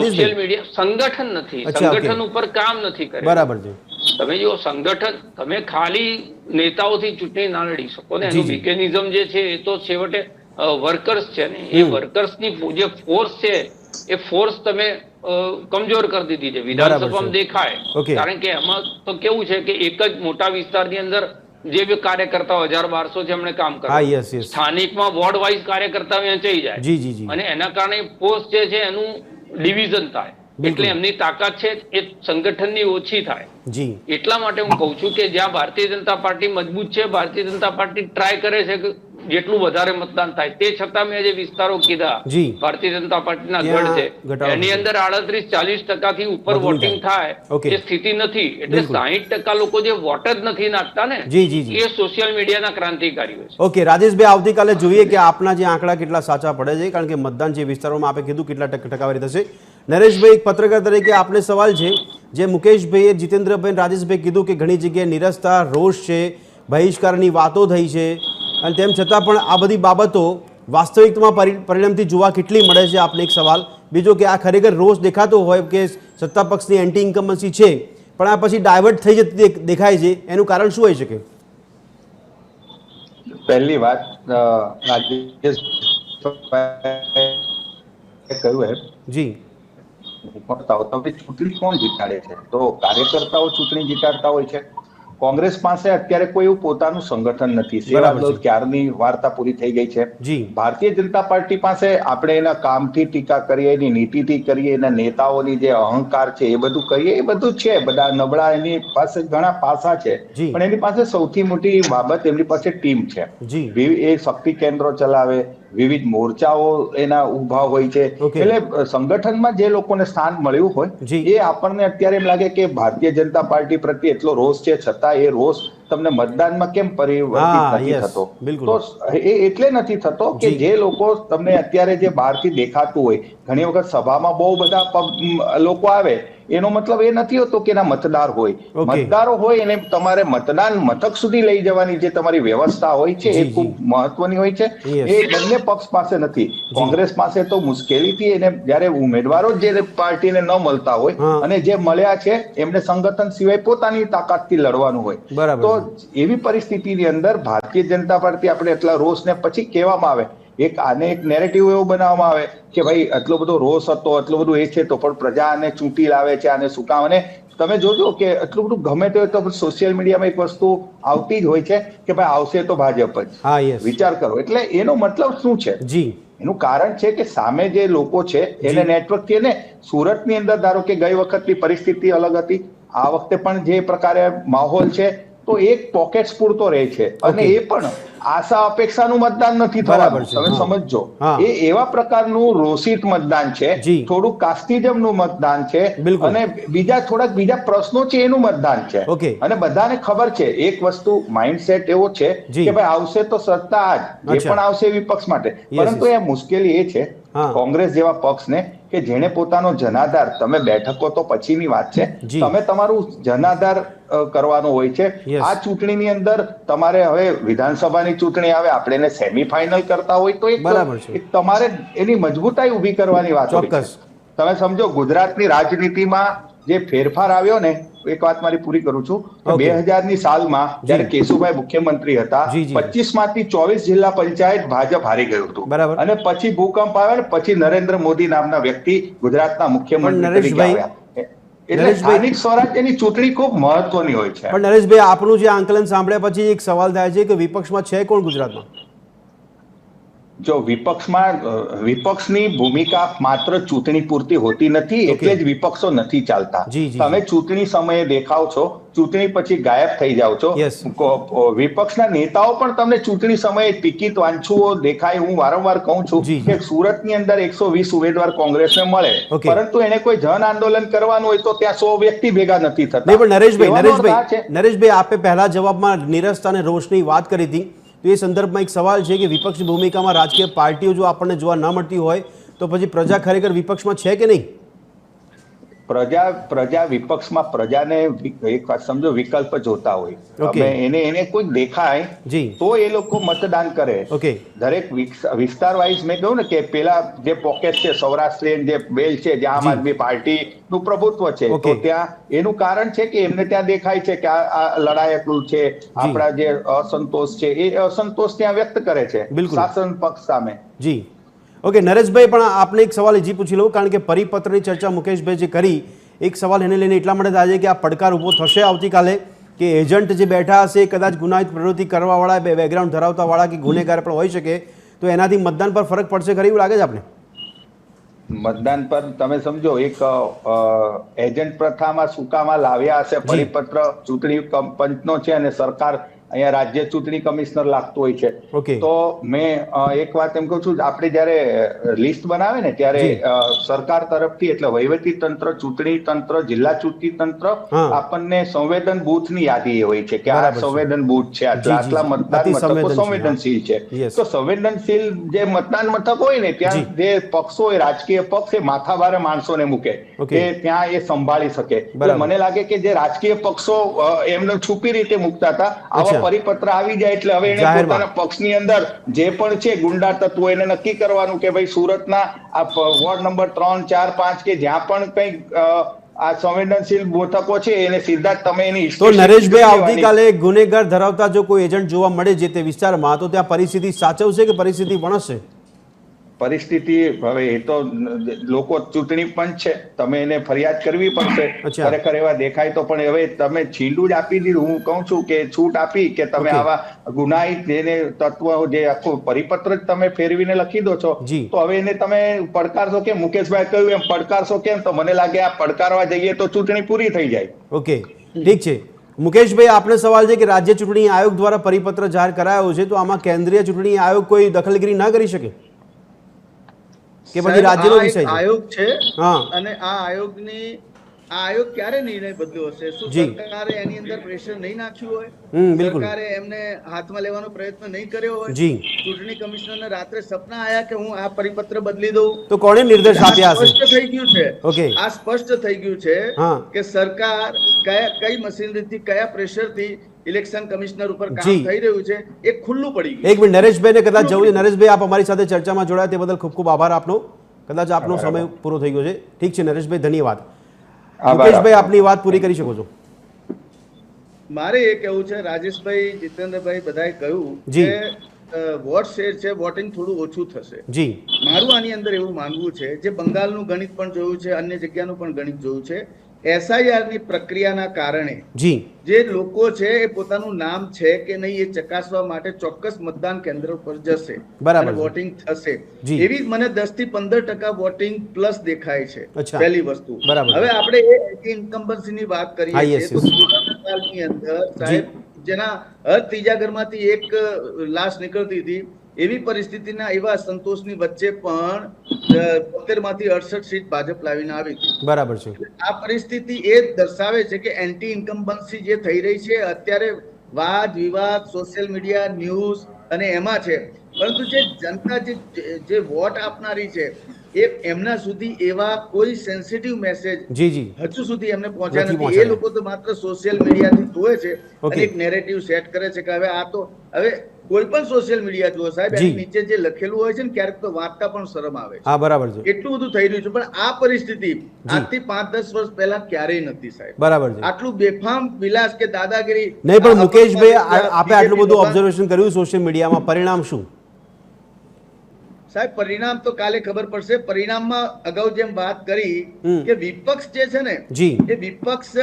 સોશિયલ મીડિયા સંગઠન નથી, સંગઠન ઉપર કામ નથી કરે. બરાબર છે. તમે જો સંગઠન, તમે ખાલી નેતાઓથી ચૂંટણી ના લડી શકો ને. એનું મિકેનિઝમ જે છે એ તો છેવટે વર્કર્સ છે ને, એ વર્કર્સની જે ફોર્સ છે એ ફોર્સ તમે કમજોર કરી દીધી છે. વિધાનસભામાં દેખાય, કારણ કે એમાં તો કેવું છે કે એક જ મોટા વિસ્તારની અંદર જે બી કાર્યકર્તાઓ 1000-1200 છે એમણે કામ કર્યું. સ્થાનિકમાં વોર્ડ વાઇઝ કાર્યકર્તા વેચાઈ જાય અને એના કારણે ફોર્સ જે છે એનું ડિવિઝન થાય, એટલે એમની તાકાત છે એ સંગઠનની ઓછી થાય. એટલા માટે હું કહું છું કે જ્યાં ભારતીય જનતા પાર્ટી મજબૂત છે, ભારતીય જનતા પાર્ટી ટ્રાય કરે છે કે જેટલું વધારે મતદાન થાય, તે છતાં મેં જે વિસ્તારો કીધા ભારતીય જનતા પાર્ટીના ગઢ છે એની અંદર 38-40% થી ઉપર વોટિંગ થાય એ સ્થિતિ નથી. એટલે 60% લોકો જે વોટ જ નથી નાખતા ને, એ સોશિયલ મીડિયાના ક્રાંતિકારીઓ છે. ઓકે રાજેશભાઈ, આવતીકાલે જોઈએ કે આપના જે આંકડા કેટલા સાચા પડે છે, કારણ કે મતદાન જે વિસ્તારોમાં આપે કીધું કેટલા ટકાવારી થશે. નરેશભાઈ, એક પત્રકાર તરીકે આપને સવાલ છે, જે મુકેશભાઈએ, જીતેન્દ્રભાઈ, રાજેશભાઈ કીધું કે ઘણી જગ્યાએ નિરસ્તા, રોષ છે, બહિષ્કારની વાતો થઈ છે, અને તેમ છતાં પણ આ બધી બાબતો વાસ્તવિકતામાં પરિણામથી જોવા કેટલી મળે છે? આપને એક સવાલ. બીજો કે આ ખરેખર રોષ દેખાતો હોય કે સત્તા પક્ષની એન્ટી ઇન્કમન્સી છે, પણ આ પછી ડાયવર્ટ થઈ જતી દેખાય છે, એનું કારણ શું હોઈ શકે? પહેલી વાત, રાજેશ કહ્યું એમ ચૂંટણી કોણ જીતાડે છે? તો કાર્યકર્તાઓ ચૂંટણી જીતાડતા હોય છે. કોંગ્રેસ પાસે અત્યારે કોઈ એવું પોતાનું સંગઠન નથી. સેવાદળ ક્યારની વાર્તા પૂરી થઈ ગઈ છે. ભારતીય જનતા પાર્ટી પાસે આપણે એના કામથી ટીકા કરીએ, એની નીતિથી કરીએ, એના નેતાઓની જે અહંકાર છે એ બધું કરીએ, એ બધું છે. બધા નબળા એની પાસે ઘણા પાસા છે, પણ એની પાસે સૌથી મોટી બાબત એમની પાસે ટીમ છે. એ શક્તિ કેન્દ્રો ચલાવે, વિવિધ મોરચાઓ એના ઉભા હોય છે. એટલે સંગઠનમાં જે લોકોને સ્થાન મળ્યું હોય એ આપણને અત્યારે એમ લાગે કે ભારતીય જનતા પાર્ટી પ્રત્યે એટલો રોષ છે, છતાં એ રોષ તમને મતદાનમાં કેમ પરિવર્તિત નથી થતો? તો એ એટલે નથી થતો કે જે લોકો તમને અત્યારે જે બહારથી દેખાતું હોય, ઘણી વખત સભામાં બહુ બધા લોકો આવે, એનો મતલબ એ નથી હોતો કે એના મતદાર હોય. મતદારો હોય એને તમારે મતદાન મથક સુધી લઈ જવાની જે તમારી વ્યવસ્થા હોય છે એ ખૂબ મહત્વની હોય છે. એ બંને પક્ષ પાસે નથી. કોંગ્રેસ પાસે તો મુશ્કેલીથી એને જયારે ઉમેદવારો જે પાર્ટીને ન મળતા હોય અને જે મળ્યા છે એમને સંગઠન સિવાય પોતાની તાકાતથી લડવાનું હોય. તો એવી પરિસ્થિતિની અંદર ભારતીય જનતા પાર્ટી આપણે એટલા રોષને પછી કહેવામાં આવે, આને એક નેરેટિવ એવો બનાવવામાં આવે કે ભાઈ આટલો બધો રોષ હતો, આટલું બધું એ છે, તો પણ પ્રજા આને ચૂંટી લાવે છે, આને શું કામ? અને તમે જોજો કે આટલું બધું ગમે તો સોશિયલ મીડિયામાં એક વસ્તુ આવતી જ હોય છે કે ભાઈ આવશે તો ભાજપ જ. વિચાર કરો, એટલે એનો મતલબ શું છે? એનું કારણ છે કે સામે જે લોકો છે એને નેટવર્ક છે ને. સુરતની અંદર ધારો કે ગઈ વખતની પરિસ્થિતિ અલગ હતી, આ વખતે પણ જે પ્રકારે માહોલ છે તો એક પોકેટ્સ પૂરતો રહે છે, અને એ પણ આશા અપેક્ષાનું મતદાન નથી થવાનું. તમે સમજો, એ એવા પ્રકારનું રોષિત મતદાન છે, થોડું કાસ્ટિઝમનું મતદાન છે, અને બીજા પ્રશ્નો છે એનું મતદાન છે. અને બધાને ખબર છે એક વસ્તુ, માઇન્ડસેટ એવો છે કે ભાઈ આવશે તો સત્તા જ, જે પણ આવશે વિપક્ષ માટે. પરંતુ એ મુશ્કેલી એ છે કોંગ્રેસ જેવા પક્ષને કે જેને પોતાનો જનાધાર, તમે બેઠકો તો પછીની વાત છે, તમે તમારું જનાધાર કરવાનો હોય છે. આ ચૂંટણીની અંદર તમારે હવે વિધાનસભાની ચૂંટણી આવે, આપણે એને સેમીફાઈનલ કરતા હોય તો એક તમારે એની મજબૂતાઈ ઉભી કરવાની વાત હોય છે. તમે સમજો, ગુજરાતની રાજનીતિમાં જે ફેરફાર આવ્યો ને, એક વાત મારી પૂરી કરું છું. 2000ની સાલમાં જયારે કેશુભાઈ મુખ્યમંત્રી હતા, 25 માંથી 24 જિલ્લા પંચાયત ભાજપ હારી ગયું હતું. અને પછી ભૂકંપ આવ્યો ને પછી નરેન્દ્ર મોદી નામના વ્યક્તિ ગુજરાતના મુખ્યમંત્રી તરીકે આવ્યા. એટલે સ્થાનિક સ્વરાજ્યની ચૂંટણી ખૂબ મહત્વની હોય છે. પણ નરેશભાઈ, આપનું જે આંકલન સાંભળ્યા પછી એક સવાલ થાય છે કે વિપક્ષમાં છે કોણ ગુજરાતમાં? જો વિપક્ષની ભૂમિકા માત્ર ચૂંટણી પૂરતી હોતી નથી, એટલે જ વિપક્ષો નથી ચાલતા. તમે ચૂંટણી સમયે દેખાવ છો, ચૂંટણી પછી ગાયબ થઈ જાઓ છો. વિપક્ષના નેતાઓ પણ તમને ચૂંટણી સમયે ટિકિટ વાંચુઓ દેખાય. હું વારંવાર કહું છું કે સુરતની અંદર 120 ઉમેદવાર કોંગ્રેસને મળે, પરંતુ એને કોઈ જન આંદોલન કરવાનું હોય તો ત્યાં 100 વ્યક્તિ ભેગા નથી થતા. નરેશભાઈ, આપે પહેલા જવાબમાં નિરસ્તા અને રોષની વાત કરી હતી, તો એ સંદર્ભમાં એક સવાલ છે કે વિપક્ષની ભૂમિકામાં રાજકીય પાર્ટીઓ જો આપણને જોવા ન મળતી હોય તો પછી પ્રજા ખરેખર વિપક્ષમાં છે કે નહીં? પ્રજા વિપક્ષમાં પ્રજાને એક વાત સમજો, વિકલ્પ જોતા હોય. એને કોઈ દેખાય તો એ લોકો મતદાન કરે. દરેક વિસ્તાર વાઇઝ મેં કહ્યું ને કે પેલા જે પોકેટ છે, સૌરાષ્ટ્રીયન જે બેલ છે, જે આમ આદમી પાર્ટી નું પ્રભુત્વ છે, તો ત્યાં એનું કારણ છે કે એમને ત્યાં દેખાય છે કે આ લડાયકું છે, આપણા જે અસંતોષ છે એ અસંતોષ ત્યાં વ્યક્ત કરે છે શાસન પક્ષ સામે. નરેશભાઈ, પણ આપને એક સવાલ હજી પૂછી લઉં, કારણ કે પરિપત્રની ચર્ચા મુકેશભાઈ જે કરી, એક સવાલ એને લઈને એટલા માટે થાય છે કે આ પડકાર ઉભો થશે આવતીકાલે કે એજન્ટ જે બેઠા હશે કદાચ ગુનાહિત પ્રવૃત્તિ કરવાવાળા, બેકગ્રાઉન્ડ ધરાવતાવાળા કે ગુનેગાર પણ હોઈ શકે, તો એનાથી મતદાન પર ફરક પડશે ખરી, એવું લાગે છે આપને? મતદાન પર તમે સમજો, એક એજન્ટ પ્રથામાં સુકામાં લાવ્યા હશે પરિપત્ર ચૂંટણી પંચનો છે, અને સરકાર અહીંયા રાજ્ય ચૂંટણી કમિશનર લાગતું હોય છે. તો મેં એક વાત એમ કહું છું, આપણે જયારે લિસ્ટ બનાવે ને ત્યારે સરકાર તરફથી, એટલે વહીવટી તંત્ર, ચૂંટણી તંત્ર, જિલ્લા ચૂંટણી તંત્ર આપણને સંવેદન બૂથની યાદી હોય છે કે આ સંવેદન બૂથ છે, આટલા મતદાન મથકો સંવેદનશીલ છે. તો સંવેદનશીલ જે મતદાન મથક હોય ને ત્યાં જે પક્ષો હોય, રાજકીય પક્ષ, એ માથાભારે માણસોને મૂકે કે ત્યાં એ સંભાળી શકે. મને લાગે કે જે રાજકીય પક્ષો એમને છુપી રીતે મૂકતા હતા, આવા પરિપત્ર આવી જાય એટલે હવે એને પોતાના પક્ષની અંદર જે પણ છે ગુંડા તત્વો, એને નક્કી કરવાનું કે ભાઈ સુરતના આ વોર્ડ નંબર 3, 4, 5 કે જ્યાં પણ કઈ આ સંવેદનશીલ મથકો છે એને સીધા જ તમે એની. તો નરેશભાઈ, આવતીકાલે ગુનેગાર ધરાવતા જો કોઈ એજન્ટ જોવા મળે જે તે વિસ્તારમાં, તો ત્યાં પરિસ્થિતિ સાચવશે કે પરિસ્થિતિ વણસશે? પરિસ્થિતિ હવે એ તો લોકો ચૂંટણી પંચ છે, તમે એને ફરિયાદ કરવી પડશે. ખરેખર એવા દેખાય તો, પણ હવે તમે છીંડું જ આપી દીધું. હું કહું છું કે છૂટ આપી કે તમે આવા ગુનાહિત જેને તત્વો, જે આખો પરિપત્ર જ તમે ફેરવીને લખી દો છો, તો હવે એને તમે પડકારશો કેમ? મુકેશભાઈ કહ્યું એમ પડકારશો કેમ? તો મને લાગે આ પડકારવા જઈએ તો ચૂંટણી પૂરી થઈ જાય. ઠીક છે. મુકેશભાઈ, આપને સવાલ છે કે રાજ્ય ચૂંટણી આયોગ દ્વારા પરિપત્ર જાહેર કરાયો છે, તો આમાં કેન્દ્રીય ચૂંટણી આયોગ કોઈ દખલગીરી ના કરી શકે કે પછી રાજ્યનો વિષય છે? આયોગ છે હા, અને આ આયોગ ક્યારે નિર્ણય બદલ્યો હશે? શું સરકારે એની અંદર પ્રેશર નહીં નાખ્યું હોય? બિલકુલ. સરકારે એમને હાથમાં લેવાનો પ્રયત્ન નહીં કર્યો હોય? જી. ચૂંટણી કમિશનરને રાત્રે સપના આયા કે હું આ પરિપત્ર બદલી દઉં? તો કોણે નિર્દેશ આપ્યા હશે? સ્પષ્ટ થઈ ગયું છે. ઓકે. આ સ્પષ્ટ થઈ ગયું છે હા. કે સરકાર કઈ મશીનરીથી કયા પ્રેશરથી ઇલેક્શન કમિશનર ઉપર કામ જી. થઈ રહ્યું છે એ ખુલ્લું પડી ગયું. એક મિનિટ, નરેશભાઈને કદાચ જવું છે. નરેશભાઈ, આપ અમારી સાથે ચર્ચામાં જોડાયા તે બદલ ખૂબ ખૂબ આભાર આપનો. કદાચ આપનો સમય પૂરો થઈ ગયો છે. ઠીક છે નરેશભાઈ, ધન્યવાદ. મુકેશભાઈ, આપની વાત પૂરી કરી શકો છો. મારે એ કહેવું છે, રાજેશભાઈ, જીતેન્દ્રભાઈ બધાએ કહ્યું જી. કે વોટ શેર છે, વોટિંગ થોડું ઓછું થશે. જી. મારું આની અંદર એવું માનવું છે, જે બંગાળનું ગણિત પણ જોયું છે, અન્ય જગ્યાનું પણ ગણિત જોયું છે, SIR ની પ્રક્રિયાના કારણે જી. જે લોકો છે એ પોતાનું નામ છે કે નહીં એ ચકાસવા માટે ચોક્કસ મતદાન કેન્દ્ર પર જશે બરાબર અને છે. વોટિંગ થશે. જી. એવી મને 10 થી 15% વોટિંગ પ્લસ દેખાય છે. અચ્છા. પહેલી વસ્તુ. બરાબર. હવે આપણે એ ઇન્કમ્બન્સી ની વાત કરીએ હા, છીએ yes, તો yes. સુરતની અંદર સાહેબ જેના હર ત્રીજા ઘરમાંથી એક લાશ નીકળતી હતી, એવી પરિસ્થિતિના એવા સંતોષની વચ્ચે પણ 72 માંથી 68 સીટ ભાજપ લાવીને આવી હતી. બરાબર છે. આ પરિસ્થિતિ એ દર્શાવે છે કે એન્ટી ઇન્કમ્બન્સી જે થઈ રહી છે અત્યારે વાદ વિવાદ સોશિયલ મીડિયા ન્યૂઝ અને એમાં છે, પરંતુ જે જનતા જે વોટ આપનારી છે એમના સુધી એવા કોઈ સેન્સિટિવ મેસેજ જી જી હજુ સુધી એમને પહોંચ્યા નથી નથી. એ પહોંચ્યા. લોકો તો માત્ર સોશિયલ મીડિયાથી જોવે છે Okay. અને એક નેરેટિવ સેટ કરે છે કે હવે કોઈ પણ સોશિયલ મીડિયા જુઓ સાહેબ, જી. એની નીચે જે લખેલું હોય છે ને ક્યારેક તો વાંચતા પણ શરમ આવે છે. હા, બરાબર છે. એટલું બધું થઈ રહ્યું છે, પણ આ પરિસ્થિતિ આજથી 5-10 વર્ષ પહેલા ક્યારેય નથી સાહેબ. બરાબર છે. આટલું બેફામ વિલાસ કે દાદાગીરી નહીં, પણ મુકેશભાઈ, આ આપે આટલું બધું BJP ઓબ્ઝર્વેશન કર્યું સોશિયલ મીડિયામાં, પરિણામ શું? સાહેબ પરિણામ તો કાલે ખબર પડશે. પરિણામમાં અગાઉ જેમ વાત કરી હમ. કે વિપક્ષ જે છે ને જી. એ વિપક્ષ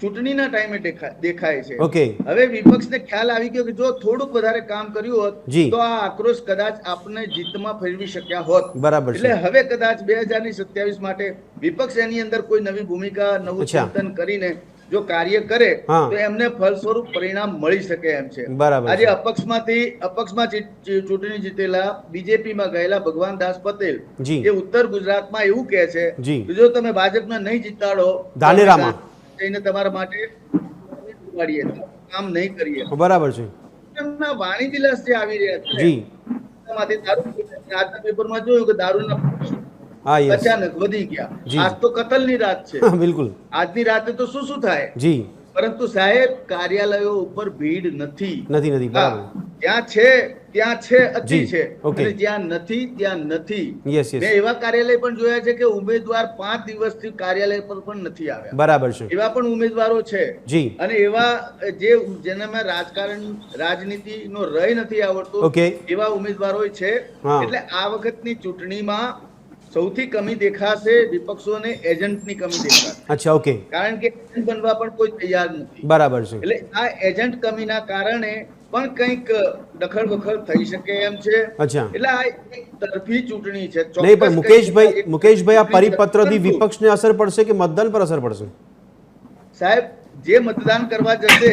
ચૂંટણીના ટાઈમે દેખાય છે. ઓકે. હવે વિપક્ષને ખ્યાલ આવી ગયો કે જો થોડુંક વધારે કામ કર્યું હોત જી. તો આ આક્રોશ કદાચ આપને જીતમાં ફેરવી શક્યા હોત. બરાબર છે. એટલે હવે કદાચ 2027 માટે વિપક્ષ એની અંદર કોઈ નવી ભૂમિકા નવું અચ્છા. ચિંતન કરીને જો કાર્ય કરે હા. તો એમને ફલસ્વરૂપ પરિણામ મળી શકે એમ છે. બરાબર આજે છે. અપક્ષમાં ચૂંટણી જીતેલા બીજેપીમાં ગયેલા ભગવાન દાસ પટેલ જી. એ ઉત્તર ગુજરાતમાં એવું કહે છે જી. કે જો તમે ભાજપને નહીં જીતાડો તો ધાનેરામાં જઈને તમારા માટે ઉપાડીએ, કામ નહીં કરીએ. બરાબર છે. એમના વાણી વિલાસ જે આવી રહ્યા છે જી. એમાંથી દારૂ, આજના પેપરમાં જોયું કે દારૂના હા, યસ. અચાનક વધી ગયા. જી. આજ તો કતલની રાત છે. બિલકુલ. આજની રાતે તો શું થાય, જી. પરંતુ સાહેબ કાર્યાલયો ઉપર ભીડ નથી. નથી. બરાબર. હા, ત્યાં છે અતિ જી. છે ઓકે. અને જ્યાં નથી ત્યાં નથી. યસ મેં યસ એવા કાર્યાલય પણ જોયા છે કે ઉમેદવાર 5 દિવસથી કાર્યાલય પર પણ નથી આવ્યા. બરાબર છે. એવા પણ ઉમેદવારો છે. જી. અને એવા જેનામાં રાજનીતિનો રય નથી આવડતો ઓકે. એવા ઉમેદવારો છે. હા. એટલે આ વખતની ચૂંટણીમાં સૌથી કમી દેખાશે વિપક્ષોને એજન્ટની કમી દેખાશે. અચ્છા, ઓકે. કારણ કે એજન્ટ બનવા પણ કોઈ તૈયાર નથી. બરાબર છે. એટલે આ એજન્ટ કમીના કારણે પણ કંઈક દખલ વખલ થઈ શકે એમ છે. અચ્છા. એટલે આ એક તરફી ચૂંટણી છે. નહીં, પણ ચોક્કસ મુકેશભાઈ, આ ચૂંટણી પરિપત્રથી પરંતુ વિપક્ષને અસર પડશે કે મતદાન પર અસર પડશે? સાહેબ જે મતદાન કરવા જશે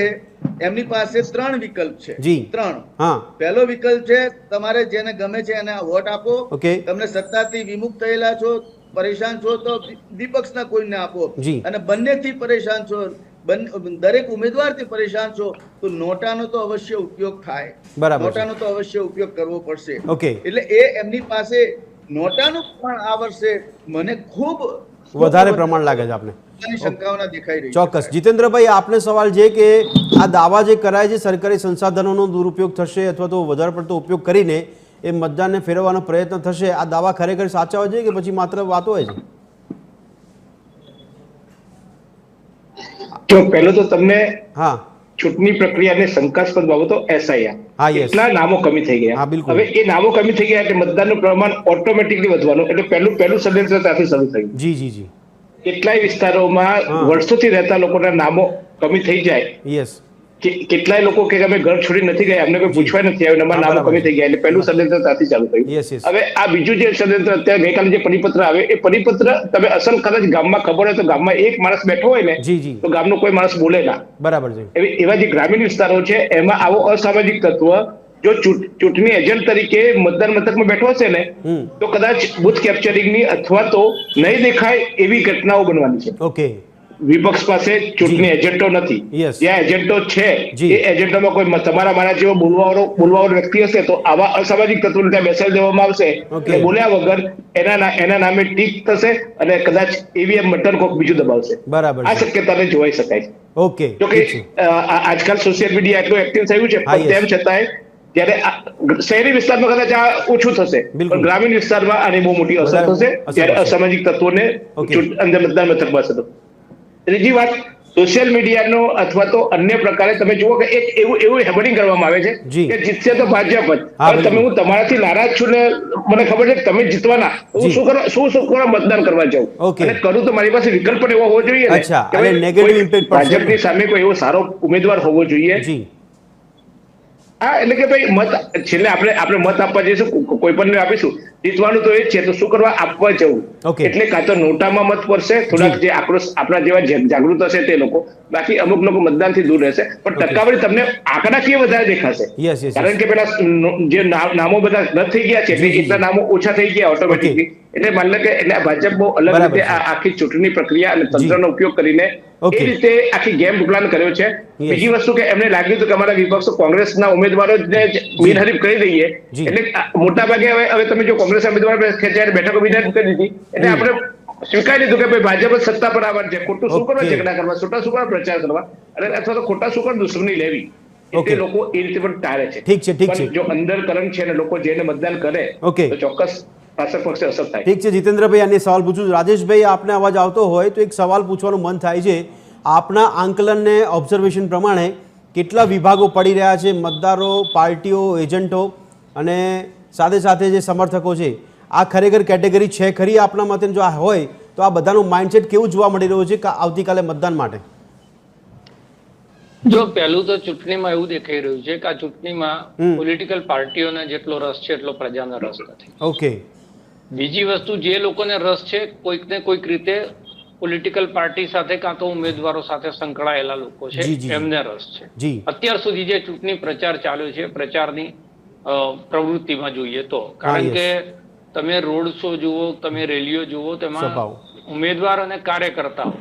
એમની પાસે 3 વિકલ્પ છે. જી. 3. હા. પહેલો વિકલ્પ છે તમારે જેને ગમે છે એને વોટ આપો. ઓકે. તમને સત્તાથી વિમુખ થયેલા છો, પરેશાન છો તો વિપક્ષના કોઈને આપો. જી. અને બંનેથી પરેશાન છો, દરેક ઉમેદવારથી પરેશાન છો તો નોટાનો તો અવશ્ય ઉપયોગ થાય. બરાબર છે. નોટાનો તો અવશ્ય ઉપયોગ કરવો પડશે. ઓકે. એટલે એમની પાસે નોટાનું પણ આ વર્ષે મને ખૂબ વધારે પ્રમાણ લાગે છે આપને? શંકાઓના દેખાઈ રહી છે. ચોક્કસ. જીતેન્દ્રભાઈ, આપને સવાલ છે કે આ દાવા જે કરાય છે સરકારી સંસાધનોનો દુરુપયોગ થશે અથવા તો વધારે પડતો ઉપયોગ કરીને એ મતદાનને ફેરવવાનો પ્રયત્ન થશે, આ દાવા ખરેખર સાચા હોય છે કે પછી માત્ર વાતો હોય છે? જો પહેલો તો તમને હા. ચૂંટણી પ્રક્રિયાને શંકાસ્પદ બાબતો SIR હા, yes. એટલા નામો કમી થઈ હા, ગયા. બિલકુલ. હવે એ નામો કમી થઈ ગયા એટલે મતદાનનું પ્રમાણ ઓટોમેટિકલી વધવાનું, એટલે પહેલું ષડયંત્ર ત્યાંથી શરૂ થયું. જી. કેટલાય વિસ્તારોમાં હા. વર્ષોથી રહેતા લોકોના નામો કમી થઈ જાય યસ. કેટલાય લોકો કે અમે ઘર છોડી નથી ગયા, અમને કોઈ પૂછવા નથી આવ્યું, અમારા નામો કમી થઈ ગયા, એટલે પહેલું ષડયંત્ર ત્યાંથી ચાલુ થયું. હવે આ બીજું જે ષડયંત્ર અત્યારે ગઈકાલે જે પરિપત્ર આવે એ પરિપત્ર તમે અસલ કદાચ ગામમાં ખબર હોય તો ગામમાં એક માણસ બેઠો હોય ને તો ગામનો કોઈ માણસ બોલે ના. બરાબર છે. એવા જે ગ્રામીણ વિસ્તારો છે એમાં આવો અસામાજિક તત્વ જો ચૂંટણી એજન્ટ તરીકે મતદાન મથકમાં બેઠો હશે ને તો કદાચ બુથ કેપ્ચરિંગની અથવા તો નહીં દેખાય એવી ઘટનાઓ બનવાની છે. ઓકે. વિપક્ષ પાસે ચૂંટણી એજન્ટો નથી, જ્યાં એજન્ટો છે એ એજન્ટોમાં કોઈ તમારા મારા જેવો બોલવાવાળો વ્યક્તિ હશે તો આવા અસામાજિક તત્વોને ત્યાં બેસાડી દેવામાં આવશે, એટલે બોલ્યા વગર એના નામે ટીક થશે અને કદાચ ઈવીએમ બટન કોક બીજું દબાવશે. બરાબર. આ શક્યતાને જોઈ શકાય. ઓકે. જોકે આજકાલ સોશિયલ મીડિયા એટલું એક્ટિવ થયું છે પણ તેમ છતાંય ત્યારે શહેરી વિસ્તારમાં કદાચ આ ઓછું થશે પણ ગ્રામીણ વિસ્તારમાં આની બહુ મોટી અસર થશે ત્યારે અસામાજિક તત્વોને અંદર મતદાન મથકમાં અસર. ત્રીજી વાત, સોશિયલ મીડિયાનો અથવા તો અન્ય પ્રકારે તમે જુઓ કે એક એવું હેમરિંગ કરવામાં આવે છે કે જીતશે તો ભાજપ જ. હવે તમે હું તમારાથી નારાજ છું ને મને ખબર છે કે તમે જીતવાના, હું શું કરવા મતદાન કરવા જાઉં અને કરું તો મારી પાસે વિકલ્પ પણ એવો હોવો જોઈએ ને કે ભાજપની સામે કોઈ એવો સારો ઉમેદવાર હોવો જોઈએ. હા, એટલે કે ભાઈ મત છેલ્લે આપણે મત આપવા જઈશું, કોઈ પણ આપીશું, જીતવાનું તો એ જ છે, તો શું કરવા આપવા જવું. એટલે કાં તો નોટામાં મત પડશે, થોડાક જે આપણા જેવા જાગૃત હશે તે લોકો, બાકી અમુક લોકો મતદાનથી દૂર રહેશે, પણ ટકાવારી તમને આંકડાકીય વધારે દેખાશે. કારણ કે પેલા જે નામો બધા રદ થઈ ગયા છે એટલે એટલા નામો ઓછા થઈ ગયા ઓટોમેટિકલી. એટલે માની લો કે એટલે ભાજપ બહુ અલગ રીતે આખી ચૂંટણી પ્રક્રિયા અને તંત્રનો ઉપયોગ કરીને એ રીતે આખી ગેમ પ્લાન કર્યો છે. બીજી વસ્તુ કે એમને લાગ્યું હતું કે અમારા વિપક્ષ કોંગ્રેસના ઉમેદવારો બિનહરીફ કરી દઈએ, એટલે મોટા ભાગે હવે તમે જો કોંગ્રેસના ઉમેદવાર જ્યારે બેઠકો બિનહરીફ કરી દીધી એટલે આપણે સ્વીકારી લીધું કે ભાઈ ભાજપ સત્તા પર આવવાનું છે, ખોટું શું કરવા ઝઘડા કરવા, ખોટા શું કરવા પ્રચાર કરવા, અને અથવા તો ખોટા શું કરવા દુશ્મની લેવી. એટલે લોકો એ રીતે પણ ટાળે છે. ઠીક છે. જો અંદર કરંટ છે અને લોકો જેને મતદાન કરે તો ચોક્કસ ઠીક છે. જીતેન્દ્રભાઈ, આને સવાલ પૂછું. રાજેશભાઈ, આપને અવાજ આવતો હોય તો એક સવાલ પૂછવાનું મન થાય છે. આપના આંકલનને ઓબ્ઝર્વેશન પ્રમાણે કેટલા વિભાગો પડી રહ્યા છે, મતદારો, પાર્ટીઓ, એજન્ટો અને સાથે સાથે જે સમર્થકો છે, આ ખરેખર કેટેગરી છે ખરી આપના મતે? જો આ હોય તો આ બધાનું માઇન્ડસેટ કેવું જોવા મળી રહ્યું છે આવતીકાલે મતદાન માટે? જો પહેલું તો ચૂંટણીમાં એવું દેખાઈ રહ્યું છે કે આ ચૂંટણીમાં પોલિટિકલ પાર્ટીઓને જેટલો રસ છે એટલો પ્રજાનો રસ નથી. ઓકે. બીજી વસ્તુ, જે લોકોને રસ છે કોઈક ને કોઈક રીતે પોલિટિકલ પાર્ટી સાથે કાં તો ઉમેદવારો સાથે સંકળાયેલા લોકો છે એમને રસ છે. અત્યાર સુધી જે ચૂંટણી પ્રચાર ચાલ્યો છે, પ્રચારની પ્રવૃત્તિમાં જોઈએ તો, કારણ કે તમે રોડ શો જુઓ, તમે રેલીઓ જુઓ, તેમાં ઉમેદવાર અને કાર્યકર્તાઓ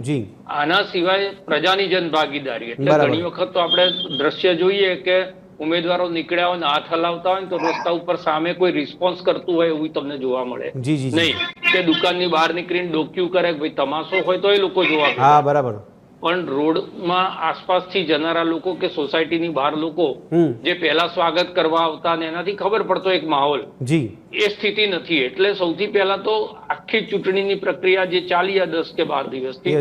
આના સિવાય પ્રજાની જનભાગીદારી. એટલે ઘણી વખત તો આપણે દ્રશ્ય જોઈએ કે ઉમેદવારો નીકળ્યા હોય ને હાથ હલાવતા હોય તો રસ્તા ઉપર સામે કોઈ રિસ્પોન્સ કરતું હોય એવું તમને જોવા મળે નહીં, કે દુકાનની બહાર નીકળીને ડોક્યુ કરે, ભાઈ તમાશો હોય તો એ લોકો જોવા મળે. હા, બરાબર. પણ રોડમાં આસપાસથી જનારા લોકો કે સોસાયટીની બહાર લોકો જે પહેલા સ્વાગત કરવા આવતા અને એનાથી ખબર પડતો એક માહોલ, એ સ્થિતિ નથી. એટલે સૌથી પહેલા તો આખી ચૂંટણીની પ્રક્રિયા જે ચાલી આ 10 કે 12 દિવસથી,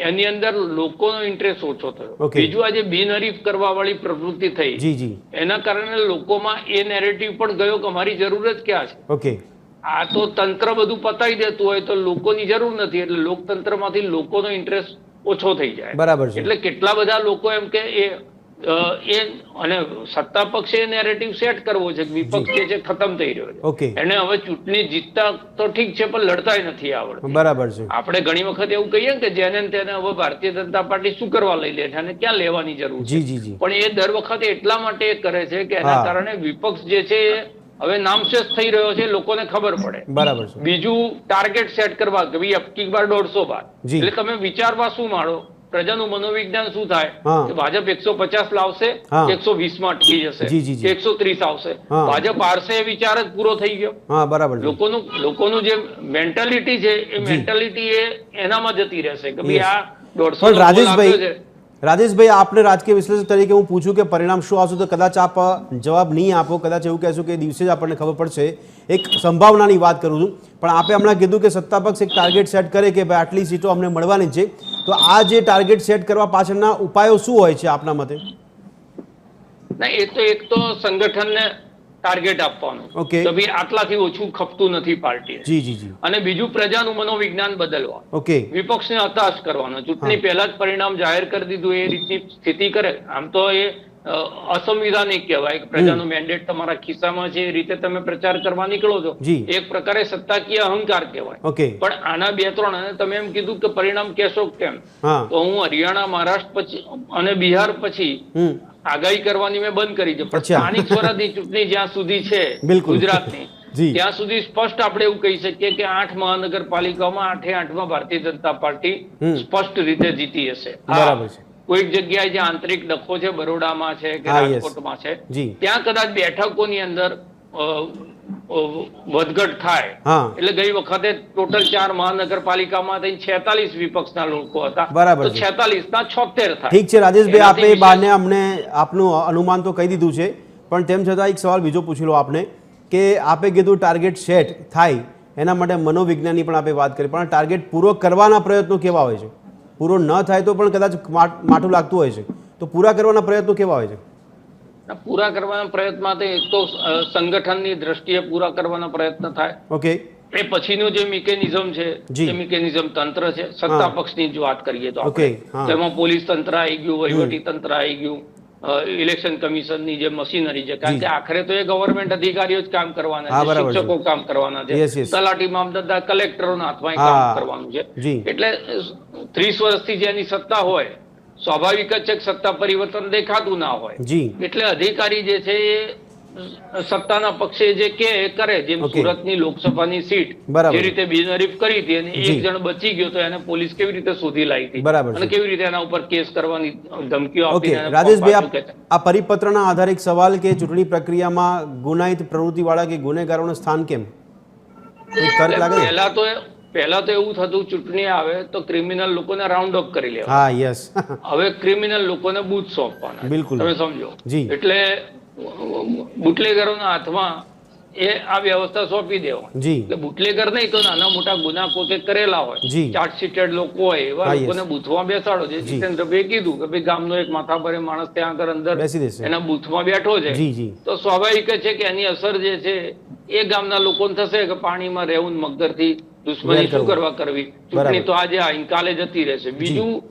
એની અંદર લોકોનો ઇન્ટરેસ્ટ ઓછો થયો. બીજું, આજે બિનહરીફ કરવા વાળી પ્રવૃત્તિ થઈ, એના કારણે લોકોમાં એ નેરેટિવ પણ ગયો કે અમારી જરૂર જ ક્યાં છે. આ તો તંત્ર બધું પતાવી દેતું હોય તો લોકોની જરૂર નથી, એટલે લોકતંત્રમાંથી લોકોનો ઇન્ટરેસ્ટ ઓછો થઈ જાય. બરાબર. એટલે કેટલા બધા લોકો એમ કે એ અને સત્તા પક્ષે નેરેટિવ સેટ કરવો છે કે વિપક્ષ જે છે ખતમ થઈ રહ્યો છે, એને હવે ચૂંટણી જીતતા તો ઠીક છે પણ લડતાય નથી આવડતું. બરાબર છે. આપણે ઘણી વખત એવું કહીએ કે જેને તેને હવે ભારતીય જનતા પાર્ટી શું કરવા લઈ લે છે અને ક્યાં લેવાની જરૂર છે, પણ એ દર વખતે એટલા માટે કરે છે કે એના કારણે વિપક્ષ જે છે હવે નામશેષ થઈ રહ્યો છે, લોકોને ખબર પડે. બરાબર. બીજું, ટાર્ગેટ સેટ કરવા કે ભાઈ અબકી બાર 150 બાર, એટલે તમે વિચારવા શું માંડો, પ્રજાનું મનોવિજ્ઞાન શું થાય કે ભાજપ 150 લાવશે, 120 માં અટકી જશે, 130 આવશે, ભાજપ હારશે એ વિચાર જ પૂરો થઈ ગયો. બરાબર. લોકોનું જે મેન્ટાલિટી છે એ મેન્ટાલિટી એનામાં જતી રહેશે કે ભાઈ આ 150. રાજેશભાઈ, આપને રાજકીય વિશ્લેષક તરીકે હું પૂછું કે પરિણામ શું આવશે તો કદાચ આપ જવાબ નહીં આપો, કદાચ એવું કહેશો કે દિવસે જ આપણને ખબર પડશે. એક સંભાવનાની વાત કરું છું, પણ આપે હમણાં કીધું કે સત્તા પક્ષ એક ટાર્ગેટ સેટ કરે કે ભાઈ આટલી સીટો અમને મળવાની છે, તો આ જે ટાર્ગેટ સેટ કરવા પાછળના ઉપાયો શું હોય છે આપના મતે? ના, એ તો એક તો સંગઠનને ટાર્ગેટ આપવાનું કે ભાઈ આટલાથી ઓછું ખપતું નથી પાર્ટી, અને બીજું પ્રજાનું મનોવિજ્ઞાન બદલવા, વિપક્ષને હતાશ કરવાનો, ચૂંટણી પહેલા જ પરિણામ જાહેર કરી દીધું એ રીતની સ્થિતિ કરે. આમ તો એ અસંવિધાનિક કહેવાય, પ્રજાનું મેન્ડેટ તમારા ખિસ્સામાં છે એ રીતે તમે પ્રચાર કરવા નીકળો છો, એક પ્રકારે સત્તાકીય અહંકાર કહેવાય. પણ આના 2-3 અને તમે એમ કીધું કે પરિણામ કેશો કેમ, તો હું હરિયાણા, મહારાષ્ટ્ર પછી અને બિહાર પછી આગાહી કરવાની મેં બંધ કરી છે. પણ સ્થાનિક સ્વરાજની ચૂંટણી જ્યાં સુધી છે ગુજરાતની, ત્યાં સુધી સ્પષ્ટ આપણે એવું કહી શકીએ કે 8 મહાનગરપાલિકાઓમાં 8 ભારતીય જનતા પાર્ટી સ્પષ્ટ રીતે જીતી હશે. કોઈક જગ્યાએ જે આંતરિક ડખો છે, બરોડામાં છે કે રાજકોટમાં છે, ત્યાં કદાચ બેઠકોની અંદર વધઘટ થાય. એટલે ગઈ વખતે ટોટલ 4 મહાનગરપાલિકામાં 46 વિપક્ષના લોકો હતા, તો 46 ના 76 થાય. ઠીક છે રાજેશભાઈ, આપે બાને અમને આપનું અનુમાન તો કહી દીધું છે, પણ તેમ છતાં એક સવાલ બીજો પૂછી લો આપને કે આપે કીધું ટાર્ગેટ સેટ થાય એના માટે મનોવિજ્ઞાનની પણ આપે વાત કરી, પણ ટાર્ગેટ પૂરો કરવાના પ્રયત્નો કેવા હોય છે? પૂરો ન થાય તો પણ કદાચ માઠું લાગતું હોય છે, તો પૂરા કરવાના પ્રયત્નો કેવા હોય છે? પૂરા કરવાના પ્રયત્ન એક તો સંગઠનની દ્રષ્ટિએ પૂરા કરવાના પ્રયત્ન થાય. એ પછીનું જે મિકેનિઝમ છે, એ મિકેનિઝમ તંત્ર છે. સત્તા પક્ષની જ વાત કરીએ તો તેમાં પોલીસ તંત્ર આવી ગયું, વહીવટી તંત્ર આવી ગયું, ઇલેક્શન કમિશનની જે મશીનરી છે, કારણ કે આખરે તો એ ગવર્મેન્ટ અધિકારીઓ જ કામ કરવાના છે, શિક્ષકો કામ કરવાના છે, તલાટી, મામલતદાર, કલેક્ટરોના હાથમાં કામ કરવાનું છે. એટલે 30 વર્ષથી જેની સત્તા હોય, સ્વાભાવિક જ છે કે સત્તા પરિવર્તન દેખાતું ના હોય, એટલે અધિકારી જે છે એ સત્તાના પક્ષે જે કે કરે. જેમ સુરતની લોકસભાની સીટ જે રીતે બિનહરીફ કરી હતી અને એક જણ બચી ગયો તો એને પોલીસ કેવી રીતે શોધી લાવી હતી અને કેવી રીતે એના ઉપર કેસ કરવાની ધમકીઓ આપી. રાજેશભાઈ, આ પરિપત્રના આધારે એક સવાલ કે ચૂંટણી પ્રક્રિયામાં ગુનાહિત પ્રવૃત્તિ વાળા કે ગુનેગારોનું સ્થાન કેમ? પહેલા તો એવું થતું, ચૂંટણી આવે તો ક્રિમિનલ લોકોને રાઉન્ડ અપ કરી લેવા. હવે ક્રિમિનલ લોકોને બૂથ સોંપવાના. તમે સમજો, એટલે બુટલેગરોના હાથમાં એ આ વ્યવસ્થા સોંપી દેવાની. એટલે બુટલેગર નહીં તો નાના મોટા ગુના કોકે કરેલા હોય, ચાર્જશીટેડ લોકો હોય, એવા લોકોને બૂથમાં બેસાડો. જે જીતેન્દ્રભાઈ કીધું કે ભાઈ ગામનો એક માથાભારે માણસ ત્યાં આગળ અંદર એના બૂથમાં બેઠો છે, તો સ્વાભાવિક છે કે એની અસર જે છે એ ગામના લોકોને થશે કે પાણીમાં રહેવું, મગરથી દુશ્મની શું કરવા કરવી, ચૂંટણી તો આજે કાલે જતી રહેશે. બીજું,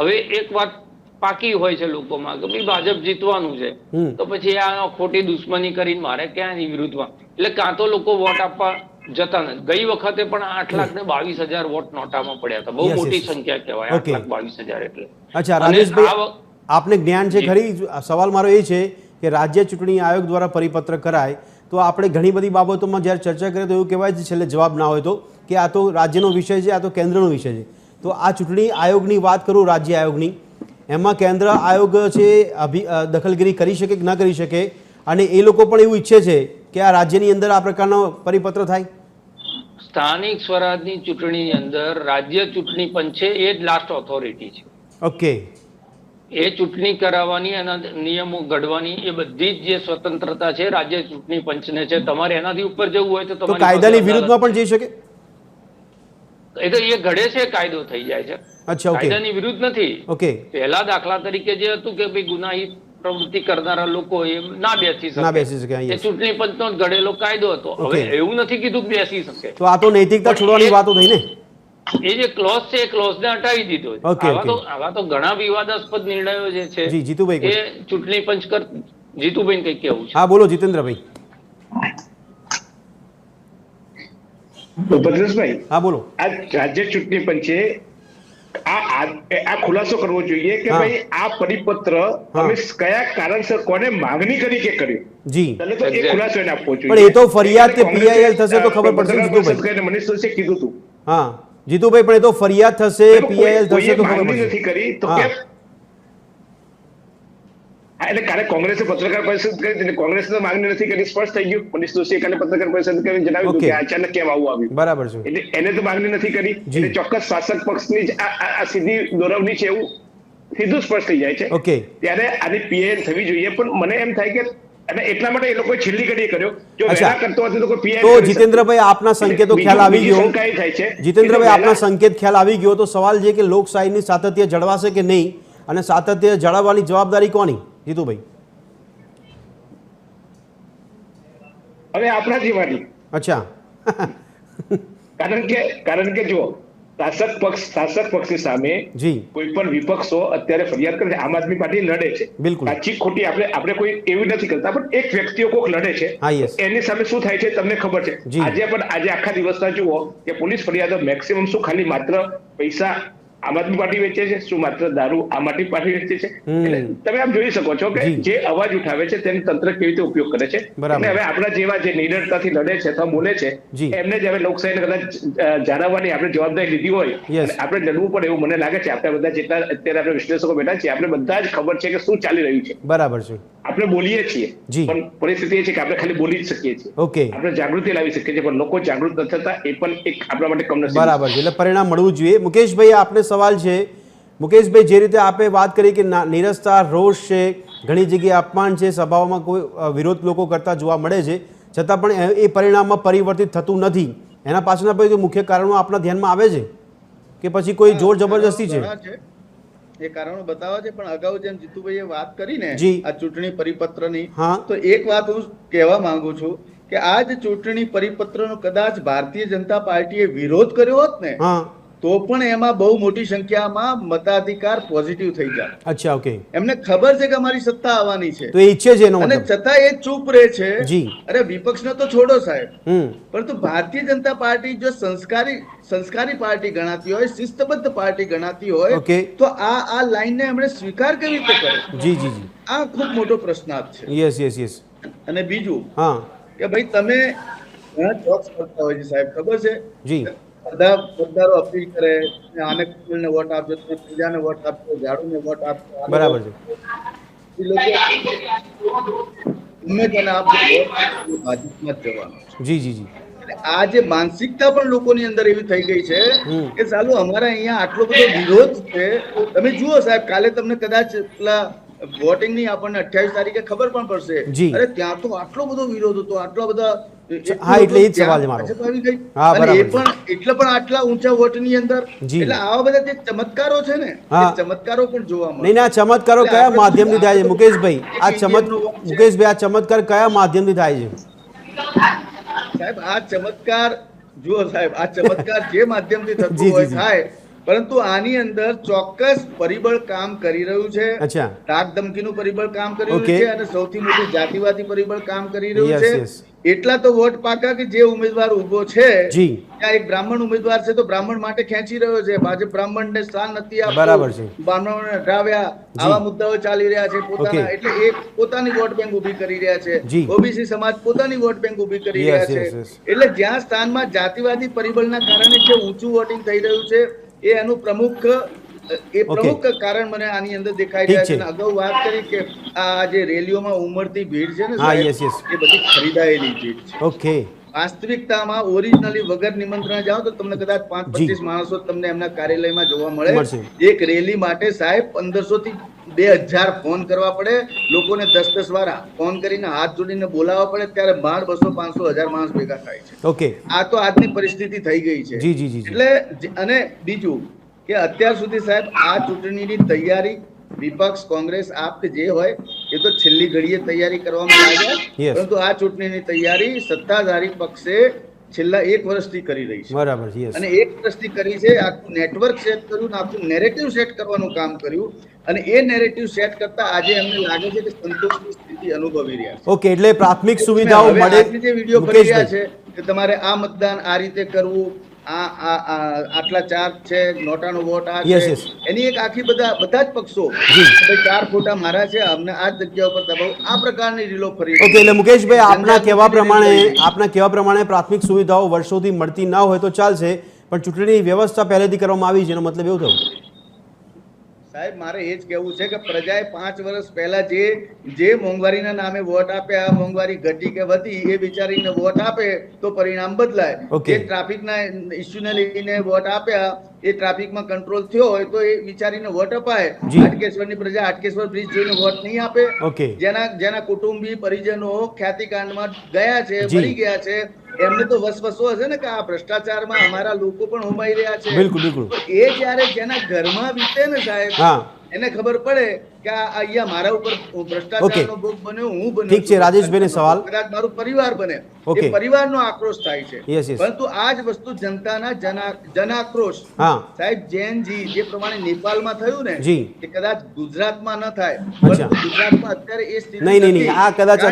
હવે એક વાત પાકી હોય છે લોકોમાં કે ભાઈ ભાજપ જીતવાનું છે, તો પછી આ ખોટી દુશ્મની કરીને મારે ક્યાં એની વિરુદ્ધમાં, એટલે કાં તો લોકો વોટ આપવા જતા નથી. ગઈ વખતે પણ 8,22,000 વોટ નોટામાં પડ્યા હતા, બહુ મોટી સંખ્યા કહેવાય 8,22,000 એટલે. અચ્છા રાજેશભાઈ, આપને જ્ઞાન છે ખરી? સવાલ મારો એ છે કે રાજ્ય ચૂંટણી આયોગ દ્વારા પરિપત્ર કરાય તો આપણે ઘણી બધી બાબતોમાં જ્યારે ચર્ચા કરીએ તો એવું કહેવાય છે છેલ્લે જવાબ ના હોય તો કે આ તો રાજ્યનો વિષય છે, આ તો કેન્દ્રનો વિષય છે. તો આ ચૂંટણી આયોગની વાત કરું, રાજ્ય આયોગની, એમાં કેન્દ્ર આયોગ છે દખલગીરી કરી શકે કે ન કરી શકે, અને એ લોકો પણ એવું ઈચ્છે છે કે આ રાજ્યની અંદર આ પ્રકારનો પરિપત્ર થાય? સ્થાનિક સ્વરાજની ચૂંટણીની અંદર રાજ્ય ચૂંટણી પંચ છે એ જ લાસ્ટ ઓથોરિટી છે. એ ચૂંટણી કરાવવાની, એના નિયમો ઘડવાની એ બધી જ જે સ્વતંત્રતા છે રાજ્ય ચૂંટણી પંચને છે. તમારે એનાથી ઉપર જવું હોય તો તમારે કાયદાની વિરુદ્ધમાં પણ જઈ શકે. એ તો એ ઘડે છે, કાયદો થઈ જાય છે. કાયદાની વિરુદ્ધ નથી. પહેલા દાખલા તરીકે જે હતું કે ભાઈ ગુનાહિત પ્રવૃત્તિ કરનારા લોકો એ ના બેસી શકે, એ ચૂંટણી પંચનો ઘડેલો કાયદો હતો. હવે એવું નથી કીધું કે બેસી શકે. તો આ તો નૈતિકતા છોડવાની વાતો થઈ ને. એ જે ક્લોઝ છે એ ક્લોઝ ને હટાવી દીધો. આવા તો ઘણા વિવાદાસ્પદ નિર્ણયો જે છે એ ચૂંટણી પંચ કર. જીતુભાઈ કઈ કેવું છે? હા બોલો જીતેન્દ્રભાઈ. ભદ્રેશભાઈ, હા બોલો. આ રાજ્ય ચૂંટણી પંચે આ ખુલાસો કરવો જોઈએ કે ભાઈ આ પરિપત્ર અમે કયા કારણસર કોને માંગણી કરી કે કર્યું. જી, તો એ ખુલાસો એને આપવો જોઈએ. પણ એ તો ફરિયાદ કે પીઆઈએલ થશે તો ખબર પડશે. જીતુભાઈ, મનીષ દોશીએ કીધું હતું. હા જીતુભાઈ, પણ એ તો ફરિયાદ થશે, પીઆઈએલ થશે તો ખબર પડશે. નથી કરી તો કેમ? એટલે કાલે કોંગ્રેસે પત્રકાર પરિષદ કરી, કોંગ્રેસને માંગણી નથી કરી, સ્પષ્ટ થઈ ગયું. મનીષ દોશીએ કાલે પત્રકાર પરિષદ કરીને જણાવ્યું કે અચાનક કેમ આવું આવ્યું. બરાબર છે. એટલે એને તો માંગણી નથી કરી, એટલે ચોક્કસ શાસક પક્ષની જ આ સીધી દોરવણી છે એવું સીધું સ્પષ્ટ થઈ જાય છે. ત્યારે આની પીએલ થવી જોઈએ. પણ મને એમ થાય કે અને એટલા માટે એ લોકોએ છેલ્લી ઘડીએ કર્યો. જો વહેલા કરતો હતો તો કોઈ પીએલ. તો જીતેન્દ્રભાઈ, આપના સંકેતો ખ્યાલ આવી ગયો. જીતેન્દ્રભાઈ, આપના સંકેત ખ્યાલ આવી ગયો. તો સવાલ છે કે લોકશાહીની સાતત્ય જળવાશે કે નહીં, અને સાતત્ય જાળવવાની જવાબદારી કોની? જીતુભાઈ, હવે આપણા જેવાની. અચ્છા. કારણ કે જો શાસક પક્ષની સામે કોઈ પણ વિપક્ષો અત્યારે ફરિયાદ કરે છે. આમ આદમી પાર્ટી લડે છે, સાચી ખોટી આપણે કોઈ એવી નથી કરતા, પણ એક વ્યક્તિઓ કોક લડે છે, એની સામે શું થાય છે તમને ખબર છે. આજે આખા દિવસના જુઓ કે પોલીસ ફરિયાદો મેક્સિમમ શું ખાલી માત્ર પૈસા આમ આદમી પાર્ટી વેચે છે, શું માત્ર દારૂ આમ આદમી પાર્ટી વેચે છે. એટલે તમે આમ જોઈ શકો છો કે જે અવાજ ઉઠાવે છે તેને તંત્ર કેવી રીતે ઉપયોગ કરે છે. અને હવે આપણા જેવા જે નિડરતાથી લડે છે અથવા બોલે છે એમને જ હવે લોકશાહીને કદાચ જાળવવાની આપણે જવાબદારી લીધી હોય અને આપણે લડવું પડે એવું મને લાગે છે. આપણે બધા જેટલા અત્યારે આપણે વિશ્લેષકો બેઠા છીએ આપણે બધા જ ખબર છે કે શું ચાલી રહ્યું છે. બરાબર છે. આપણે બોલીએ છીએ પણ પરિસ્થિતિ એ છે કે આપણે ખાલી બોલી જ શકીએ છીએ. આપણે જાગૃતિ લાવી શકીએ છીએ પણ લોકો જાગૃત ન થતા એ પણ એક આપણા માટે કમનસીબ. બરાબર છે. એટલે પરિણામ મળવું જોઈએ. મુકેશભાઈ, આપને સવાલ છે. મુકેશભાઈ, જે રીતે આપે વાત કરી કે નીરસતા, રોષ છે, ઘણી જગ્યાએ અપમાન છે, સભાઓમાં કોઈ વિરોધ લોકો કરતા જોવા મળે છે, છતાં પણ એ પરિણામમાં પરિવર્તિત થતું નથી. એના પાછળના મુખ્ય કારણો આપના ધ્યાનમાં આવે છે કે પછી કોઈ જોર જબરજસ્તી છે? એ કારણો બતાવે છે, પણ અગાઉ જેમ જીતુભાઈએ વાત કરી ને આ ચૂંટણી પરિપત્રની, તો એક વાત હું કહેવા માંગુ છું કે આ જ ચૂંટણી પરિપત્રનો કદાચ ભારતીય જનતા પાર્ટીએ વિરોધ કર્યો હોત ને તો પણ એમાં બહુ મોટી સંખ્યામાં મતાધિકાર પોઝિટિવ થઈ જાય. અચ્છા, ઓકે. એમને ખબર છે કે અમારી સત્તા આવવાની છે તો એ ઈચ્છે છે એનો અને છતાં એ ચૂપ રહે છે. અરે વિપક્ષનો તો છોડો સાહેબ, પરંતુ ભારતીય જનતા પાર્ટી જો સંસ્કારી પાર્ટી ગણાતી હોય, શિસ્તબદ્ધ પાર્ટી ગણાતી હોય તો આ લાઈનને એમણે સ્વીકાર કેવી રીતે કર્યો? જી જી જી, આ ખૂબ મોટો પ્રશ્નાર્થ છે. Yes yes yes. અને બીજું કે ભાઈ તમે ઘણા જોક્સ કરતા હોય છે સાહેબ, ખબર છે? જી. બધા મતદારો અપીલ કરે આને કુલને વોટ આપજો, તમે પૂજાને વોટ આપજો, ઝાડુને વોટ આપજો. બરાબર છે. એ લોકો તમે તેને આપજો, ભાજપમાં જ જવાનું. જી જી જી. આ જે માનસિકતા પણ લોકોની અંદર એવી થઈ ગઈ છે કે ચાલુ અમારા અહીંયા આટલો બધો વિરોધ છે. તમે જુઓ સાહેબ, કાલે તમને કદાચ પેલા વોટિંગ ની આપણને 28 તારીખે ખબર પણ પડશે. અરે ત્યાં તો આટલો બધો વિરોધ હતો, આટલા બધા. હા, એટલે એ જ સવાલ છે મારો. અને એ પણ એટલે પણ આટલા ઊંચા વોટ ની અંદર. એટલે આવા બધા જે ચમત્કારો છે ને, એ ચમત્કારો પણ જોવા મળે. નહીં, આ ચમત્કારો કયા માધ્યમથી થાય છે મુકેશભાઈ? મુકેશભાઈ, આ ચમત્કાર કયા માધ્યમથી થાય છે? સાહેબ, આ ચમત્કાર જુઓ સાહેબ, આ ચમત્કાર જે માધ્યમથી થતું હોય થાય, પરંતુ આની અંદર ચોક્કસ પરિબળ કામ કરી રહ્યું છે. ધાક ધમકીનું પરિબળ કામ કરી રહ્યું છે અને સૌથી મોટું જાતિવાદી પરિબળ કામ કરી રહ્યું છે. એટલા તો વોટ પાકા કે જે ઉમેદવાર ઉભો છે ત્યાં એક બ્રાહ્મણ ઉમેદવાર છે તો બ્રાહ્મણ માટે ખેંચી રહ્યો છે. ભાજપ બ્રાહ્મણને સ્થાન નથી આપતું, બ્રાહ્મણોને હટાવ્યા, આવા મુદ્દાઓ ચાલી રહ્યા છે પોતાના. એટલે એ પોતાની વોટ બેંક ઉભી કરી રહ્યા છે. ઓબીસી સમાજ પોતાની વોટ બેંક ઉભી કરી રહ્યા છે. એટલે જ્યાં સ્થાનમાં જાતિવાદી પરિબળના કારણે જે ઊંચું વોટિંગ થઈ રહ્યું છે એ એનું પ્રમુખ કારણ મને આની અંદર દેખાઈ રહ્યા છે. અગાઉ વાત કરી કે આ જે રેલીઓમાં ઉમરતી ભીડ છે ને, એ બધી ખરીદાયેલી ભીડ છે. ઓકે. વાસ્તવિકતામાં ઓરિજિનલી વગર નિમંત્રણ જાઓ તો તમને કદાચ 5-25 માણસો તમને એમના કાર્યાલયમાં જોવા મળે. એક રેલી માટે સાહેબ 1500 થી 2000 ફોન કરવા પડે, લોકોને 10-10 વાર ફોન કરીને હાથ જોડીને બોલાવવા પડે, ત્યારે માંડ 200-500-1000 માણસ ભેગા થાય છે. ઓકે. આ તો આજની પરિસ્થિતિ થઈ ગઈ છે. જી જી જી. એટલે અને બીજું કે અત્યાર સુધી સાહેબ આ ચૂંટણીની તૈયારી વિપક્ષ, કોંગ્રેસ, આપ કે જે હોય એ તો છેલ્લી ઘડીએ તૈયારી કરવામાં લાગ્યા, પરંતુ આ ચૂંટણીની તૈયારી સત્તાધારી પક્ષે છેલ્લા 1 વર્ષથી કરી રહી છે. બરાબર છે. અને 1 વર્ષથી કરી છે. આખું નેટવર્ક સેટ કર્યું, આખું નેરેટિવ સેટ કરવાનું કામ કર્યું અને એ નેરેટિવ સેટ કરતા આજે અમને લાગે છે કે સંતોષની સ્થિતિ અનુભવી રહ્યા છે. ઓકે. એટલે પ્રાથમિક સુવિધાઓ મળે. જે વિડીયો કરી રહ્યા છે કે તમારે આ મતદાન આ રીતે કરવું, આટલા ચાર્જ છે, નોટાનો વોટ આ છે, એની એક આખી બધા જ પક્ષો 4 ફોટા મારા છે, અમને આ જગ્યા ઉપર દબાવ, આ પ્રકારની રીલો ફરી. ઓકે. એટલે મુકેશભાઈ, આપના કહેવા પ્રમાણે પ્રાથમિક સુવિધાઓ વર્ષોથી મળતી ના હોય તો ચાલશે, પણ ચૂંટણીની વ્યવસ્થા પહેલેથી કરવામાં આવી છે એનો મતલબ એવું થયું? સાહેબ, મારે એ જ કહેવું છે કે પ્રજાએ 5 વર્ષ પહેલા જે મોંઘવારીના નામે વોટ આપ્યા, મોંઘવારી ઘટી કે વધી એ વિચારીને વોટ આપે તો પરિણામ બદલાય. જે ટ્રાફિકના ઇસ્યુને લઈને વોટ આપ્યા એ ટ્રાફિકમાં કંટ્રોલ થયો હોય તો એ વિચારીને વોટ અપાય. હાટકેશ્વરની પ્રજા હાટકેશ્વર બ્રિજ જોઈને વોટ નહીં આપે. જેના કુટુંબી પરિજનો ખ્યાતિકાંડમાં ગયા છે, મરી ગયા છે, એમને તો વસવસો હશે ને કે આ ભ્રષ્ટાચારમાં અમારા લોકો પણ હોમાઈ રહ્યા છે. એ જયારે જેના ઘરમાં વીતે ને સાહેબ, એને ખબર પડે કે અહીંયા મારા ઉપર ભ્રષ્ટાચારનો ભોગ બન્યો, હું બન્યો, ઠીક છે રાજેશભાઈને સવાલ, કદાચ મારું પરિવાર બને, એ પરિવારનો આક્રોશ થાય છે. પરંતુ આ જ વસ્તુ જનતાના જન આક્રોશ સાહેબ જૈનજી જે પ્રમાણે નેપાળમાં થયું ને એ કદાચ ગુજરાતમાં ન થાય, પરંતુ ગુજરાતમાં અત્યારે એ સ્થિતિ નહીં આ કદાચ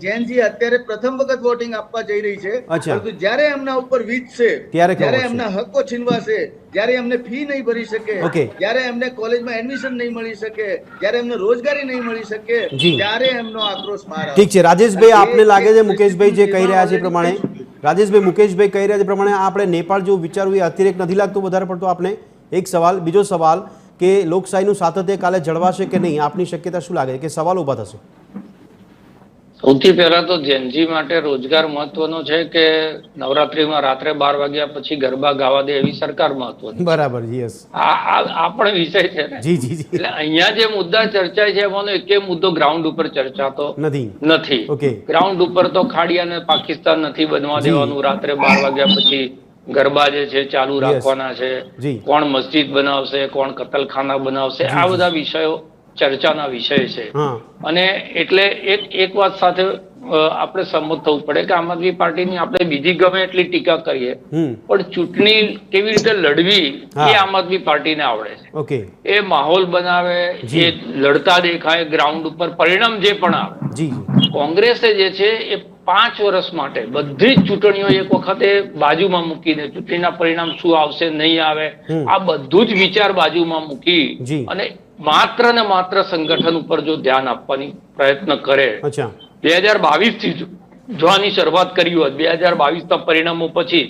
જૈનજી અત્યારે પ્રથમ વખત વોટિંગ આપવા જઈ રહી છે, પરંતુ જ્યારે એમના ઉપર વીતશે, જ્યારે એમના હકો છીનવાશે, જ્યારે એમને ફી નહીં ભરી શકે, જ્યારે એમને કોલેજમાં એડમિશન નહીં મળી શકે, જ્યારે એમને રોજગારી નહીં મળી શકે, ત્યારે એમનો આક્રોશ બહાર આવે. ઠીક છે રાજેશભાઈ, આપને લાગે છે મુકેશભાઈ જે કહી રહ્યા છે પ્રમાણે, રાજેશભાઈ મુકેશભાઈ કહી રહ્યા છે પ્રમાણે આપણે નેપાળ જેવું વિચારવું એ અતિરેક નથી લાગતું વધારે પડતો આપને? એક સવાલ. બીજો સવાલ કે લોકશાહીનું સાતત્ય કાલે જળવાશે કે નહીં, આપની શક્યતા શું લાગે છે કે સવાલ ઉભા થશે? સૌથી પહેલા તો જેનજી માટે રોજગાર મહત્વનો છે કે નવરાત્રીમાં રાત્રે 12 વાગ્યા પછી ગરબા ગાવા દે એવી સરકાર મહત્વની. બરાબર, યસ, આ પણ વિષય છે ને. જી જી જી. એટલે અહીંયા જે મુદ્દા ચર્ચાય છે એમાંનો એકે મુદ્દો ગ્રાઉન્ડ ઉપર ચર્ચાતો નથી. ગ્રાઉન્ડ ઉપર તો ખાડી અને પાકિસ્તાન નથી બનવા દેવાનું, રાત્રે 12 વાગ્યા પછી ગરબા જે છે ચાલુ રાખવાના છે, કોણ મસ્જિદ બનાવશે, કોણ કતલખાના બનાવશે, આ બધા વિષયો ચર્ચાના વિષય છે. અને એટલે એક વાત સાથે આપણે સંમત થવું પડે કે આમ આદમી પાર્ટીની આપણે બીજી ગમે એટલી ટીકા કરીએ પણ ચૂંટણી કેવી રીતે લડવી એ આમ આદમી પાર્ટીને આવડે છે. એ માહોલ બનાવે, એ લડતા દેખાય ગ્રાઉન્ડ ઉપર, પરિણામ જે પણ આવે. કોંગ્રેસે જે છે એ 5 વર્ષ માટે બધી જ ચૂંટણીઓ એક વખતે બાજુમાં મૂકીને ચૂંટણીના પરિણામ શું આવશે નહીં આવે આ બધું જ વિચાર બાજુમાં મૂકી અને માત્ર ને માત્ર સંગઠન ઉપર જો ધ્યાન આપવાની પ્રયત્ન કરે, 2022 થી જોવાની શરૂઆત કરી હોત, 2022 ના પરિણામો પછી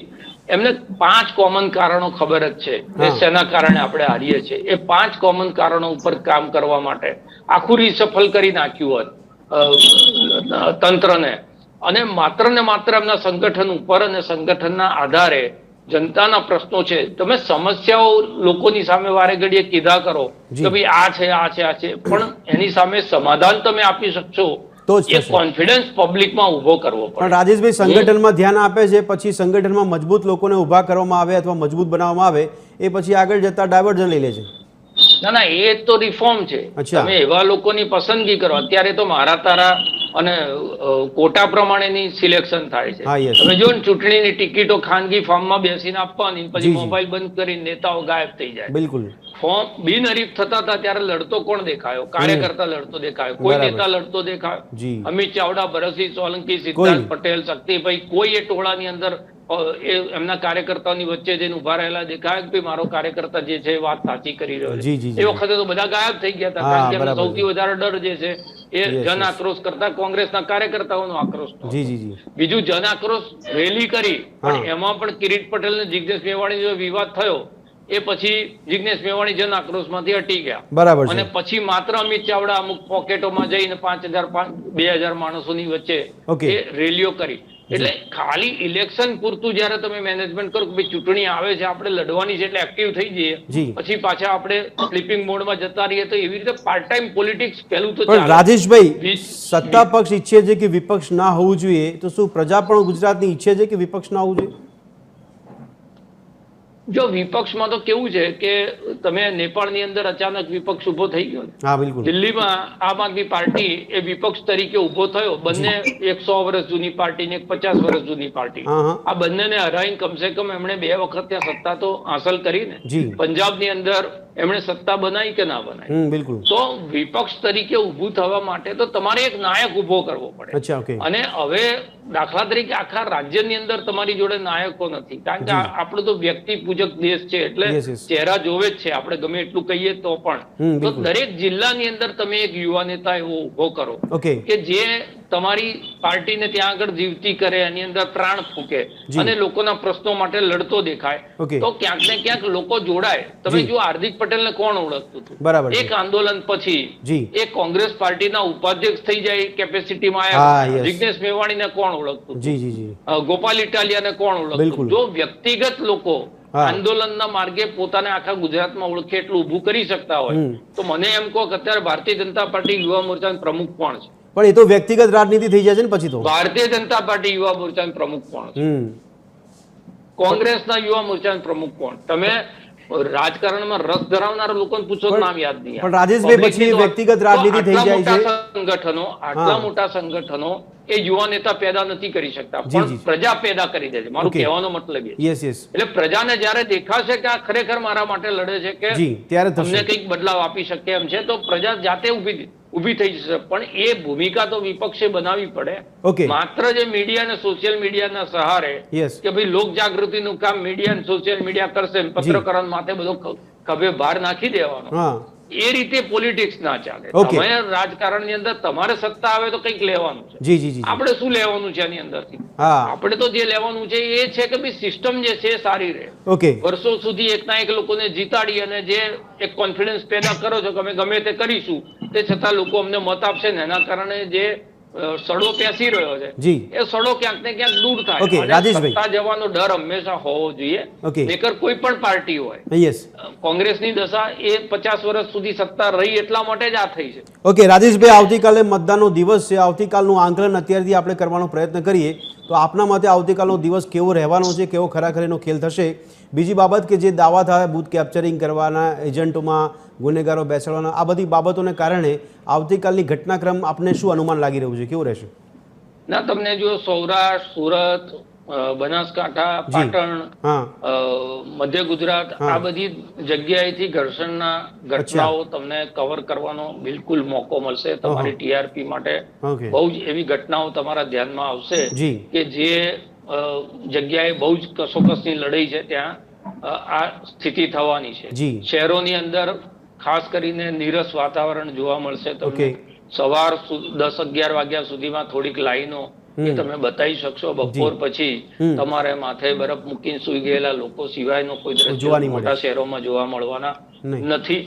એમને 5 કોમન કારણો ખબર જ છે કે શેના કારણે આપણે હારીએ છીએ. એ 5 કોમન કારણો ઉપર કામ કરવા માટે આખું રીસફલ કરી નાખ્યું હોત તંત્રને, અને માત્ર ને માત્ર એમના સંગઠન ઉપર અને સંગઠનના આધારે જનતાના પ્રશ્નો છે, તમે સમસ્યાઓ લોકોની સામે વારે ઘડીએ કીધા કરો કે ભાઈ આ છે આ છે આ છે, પણ એની સામે સમાધાન તમે આપી શકશો તો એ કોન્ફિડન્સ પબ્લિકમાં ઉભો કરવો પડે. પણ રાજેશભાઈ સંગઠનમાં ધ્યાન આપે છે, પછી સંગઠનમાં મજબૂત લોકોને ઉભા કરવામાં આવે અથવા મજબૂત બનાવવામાં આવે એ પછી આગળ જતા ડાયવર્ઝન લઈ લે છે. ના એ તો રિફોર્મ છે. તમે એવા લોકોની પસંદગી કરો. અત્યારે તો મારા તારા અને કોટા પ્રમાણેની સિલેક્શન થાય છે. તમે જો ને ચૂંટણીની ટિકિટો ખાનગી ફોર્મમાં બેસીને આપવાની, પછી મોબાઈલ બંધ કરીને નેતાઓ ગાયબ થઈ જાય. બિલકુલ. ફોર્મ બિનહરીફ થતા હતા ત્યારે લડતો કોણ દેખાયો? કાર્યકર્તા લડતો દેખાયો, કોઈ નેતા લડતો દેખાયો? અમિત ચાવડા, ભરતસિંહ સોલંકી, સિદ્ધાર્થ પટેલ, શક્તિભાઈ, કોઈ એ ટોળાની અંદર એમના કાર્યકર્તાઓની વચ્ચે જઈને ઉભા રહેલા દેખાય કે મારો કાર્યકર્તા જે છે વાત સાચી કરી રહ્યો છે. એ વખતે તો બધા ગાયબ થઈ ગયા હતા, કારણ કે સૌથી વધારે ડર જે છે એ જન આક્રોશ કરતા કોંગ્રેસના કાર્યકર્તાઓનો આક્રોશ. બીજું જન આક્રોશ રેલી કરી પણ એમાં પણ કિરીટ પટેલ ને જિગ્નેશ મેવાણી જો વિવાદ થયો એ પછી જિગ્નેશ મેવાણી જન આક્રોશમાંથી હટી ગયા અને પછી માત્ર અમિત ચાવડા અમુક પોકેટોમાં જઈને 5000-2000 માણસોની વચ્ચે એ રેલીઓ કરી. એટલે ખાલી ઇલેક્શન પૂરતું જયારે તમે મેનેજમેન્ટ કરો કે ચૂંટણી આવે છે આપણે લડવાની છે એટલે એક્ટિવ થઈ જઈએ, પછી પાછા આપણે સ્લીપિંગ મોડમાં જતા રહીએ, તો એવી રીતે પાર્ટ ટાઈમ પોલિટિક્સ પહેલું તો. પણ રાજેશભાઈ, સત્તા પક્ષ ઈચ્છે છે કે વિપક્ષ ના હોવું જોઈએ, તો શું પ્રજા પણ ગુજરાતની ઈચ્છે છે કે વિપક્ષ ના હોવું જોઈએ? જો વિપક્ષમાં તો કેવું છે કે તમે નેપાળની અંદર અચાનક વિપક્ષ ઉભો થઈ ગયો, દિલ્હીમાં આમ આદમી પાર્ટી એ વિપક્ષ તરીકે ઉભો થયો. બંને 100 વર્ષ જૂની પાર્ટી ને 50 વર્ષ જૂની પાર્ટી, આ બંનેને હરાઈને કમસે કમ એમણે 2 વખત ત્યાં સત્તા તો હાંસલ કરી ને. પંજાબની અંદર એમણે સત્તા બનાવી કે ના બનાવી? તો વિપક્ષ તરીકે ઉભું થવા માટે તો તમારે એક નાયક ઉભો કરવો પડે. અને હવે દાખલા તરીકે આખા રાજ્યની અંદર તમારી જોડે નાયકો નથી, કારણ કે આપણો તો વ્યક્તિ પૂજક દેશ છે, એટલે ચહેરા જોવે જ છે આપણે ગમે એટલું કહીએ તો પણ. તો દરેક જિલ્લાની અંદર તમે એક યુવા નેતા એવો ઉભો કરો કે જે તમારી પાર્ટીને ત્યાં આગળ જીવતી કરે, એની અંદર પ્રાણ ફૂકે અને લોકોના પ્રશ્નો માટે લડતો દેખાય, તો ક્યાંક ને ક્યાંક લોકો જોડાય. તમે જો હાર્દિક પટેલને કોણ ઓળખતું હતું? એક આંદોલન પછી એ કોંગ્રેસ પાર્ટીના ઉપાધ્યક્ષ થઈ જાય કેપેસિટીમાં આવ્યા. જિગ્નેશ મેવાણીને કોણ ઓળખતું? ગોપાલ ઇટાલિયાને કોણ ઓળખતું? જો વ્યક્તિગત લોકો આંદોલનના માર્ગે પોતાને આખા ગુજરાતમાં ઓળખે એટલું ઉભું કરી શકતા હોય તો મને એમ કહો કે અત્યારે ભારતીય જનતા પાર્ટી યુવા મોરચાના પ્રમુખ કોણ છે? પણ એ તો વ્યક્તિગત રાજનીતિ થઈ જશે ને પછી તો. ભારતીય જનતા પાર્ટી યુવા મોરચાના પ્રમુખ કોણ છે? કોંગ્રેસના યુવા મોરચાના પ્રમુખ કોણ? તમે રાજકારણમાં રસ ધરાવનારા લોકોને પૂછો નામ યાદ નહીં. પણ રાજેશભાઈ પછી વ્યક્તિગત રાજનીતિ થઈ જાય છે. આટલા મોટા સંગઠનો એ યુવા નેતા પેદા નથી કરી શકતા, પણ પ્રજા પેદા કરી દે છે. મારું કહેવાનો મતલબ એ છે. એટલે પ્રજાને જયારે દેખાશે કે આ ખરેખર મારા માટે લડે છે, કે અમને કંઈક બદલાવ આપી શકે એમ છે, તો પ્રજા જાતે ઉભી થઈ જશે. પણ એ ભૂમિકા તો વિપક્ષે બનાવવી પડે. માત્ર જે મીડિયા અને સોશિયલ મીડિયાના સહારે કે ભાઈ લોક જાગૃતિનું કામ મીડિયા અને સોશિયલ મીડિયા કરશે, પત્રકારો માથે બધો ખભે ભાર નાખી દેવાનો, એ રીતે પોલિટિક્સ ના ચાલે. તમે રાજકારણની અંદર તમારે સત્તા આવે તો કંઈક લેવાનું છે. આપણે શું લેવાનું છે આની અંદરથી? આપણે તો જે લેવાનું છે એ છે કે ભાઈ સિસ્ટમ જે છે સારી રહે. વર્ષો સુધી એકના એક લોકોને જીતાડી અને જે એક કોન્ફિડન્સ પેદા કરો છો કે અમે ગમે તે કરીશું, તે છતાં લોકો અમને મત આપશે ને એના કારણે જે સડો પેસી રહ્યો છે એ સડો ક્યાંક ને ક્યાંક દૂર થાય. સત્તા જવાનો ડર હંમેશા હોવો જોઈએ. નહીંતર કોઈ પણ પાર્ટી હોય, કોંગ્રેસની દશા એ 50 વર્ષ સુધી સત્તા રહી એટલા માટે જ આ થઈ છે. ઓકે રાજેશભાઈ, આવતીકાલે મતદાનનો દિવસ છે. આવતીકાલનું આંકલન અત્યારથી આપણે કરવાનો પ્રયત્ન કરીએ તો આપના મતે આવતીકાલનો દિવસ કેવો રહેવાનો છે, કેવો ખરેખર એનો ખેલ થશે? બીજી બાબત કે જે દાવા થાય બૂથ કેપ્ચરિંગ કરવાના, એજન્ટોમાં ગુનેગારો બેસાડવાના, આ બધી બાબતોને કારણે આવતીકાલની ઘટનાક્રમ આપને શું અનુમાન લાગી રહ્યું છે, કેવું રહેશે? ના, તમને જો સૌરાષ્ટ્ર, સુરત, બનાસકાંઠા, પાટણ, મધ્ય ગુજરાત આ બધી જગ્યાએથી ઘર્ષણના ઘટનાઓ તમને કવર કરવાનો બિલકુલ મોકો મળશે. તમારી ટીઆરપી માટે બહુ જ એવી ઘટનાઓ તમારા ધ્યાનમાં આવશે કે જે જગ્યાએ બહુ જ કસોકસની લડાઈ છે ત્યાં આ સ્થિતિ થવાની છે. શહેરોની અંદર ખાસ કરીને નીરસ વાતાવરણ જોવા મળશે. તમને સવાર 10-11 વાગ્યા સુધીમાં થોડીક લાઈનો તમે બતાવી શકશો. બપોર પછી તમારે માથે બરફ મૂકીને સુઈ ગયેલા લોકો સિવાયનો કોઈ દ્રશ્ય મોટા શહેરોમાં જોવા મળવાના નથી.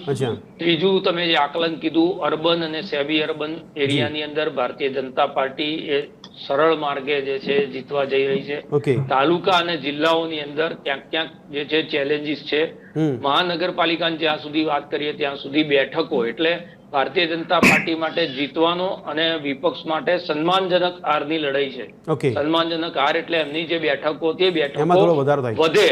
ત્રીજું, તમે જે આકલન કીધું, અર્બન અને સેમી અર્બન એરિયાની અંદર ભારતીય જનતા પાર્ટી એ સરળ માર્ગે જે છે જીતવા જઈ રહી છે. તાલુકા અને જિલ્લાઓની અંદર ક્યાંક ક્યાંક જે છે ચેલેન્જીસ છે. મહાનગરપાલિકાની જ્યાં સુધી વાત કરીએ ત્યાં સુધી બેઠકો, એટલે ભારતીય જનતા પાર્ટી માટે જીતવાનો અને વિપક્ષ માટે સન્માનજનક હારની લડાઈ છે. સન્માનજનક હાર એટલે એમની જે બેઠકો તે બેઠકો વધે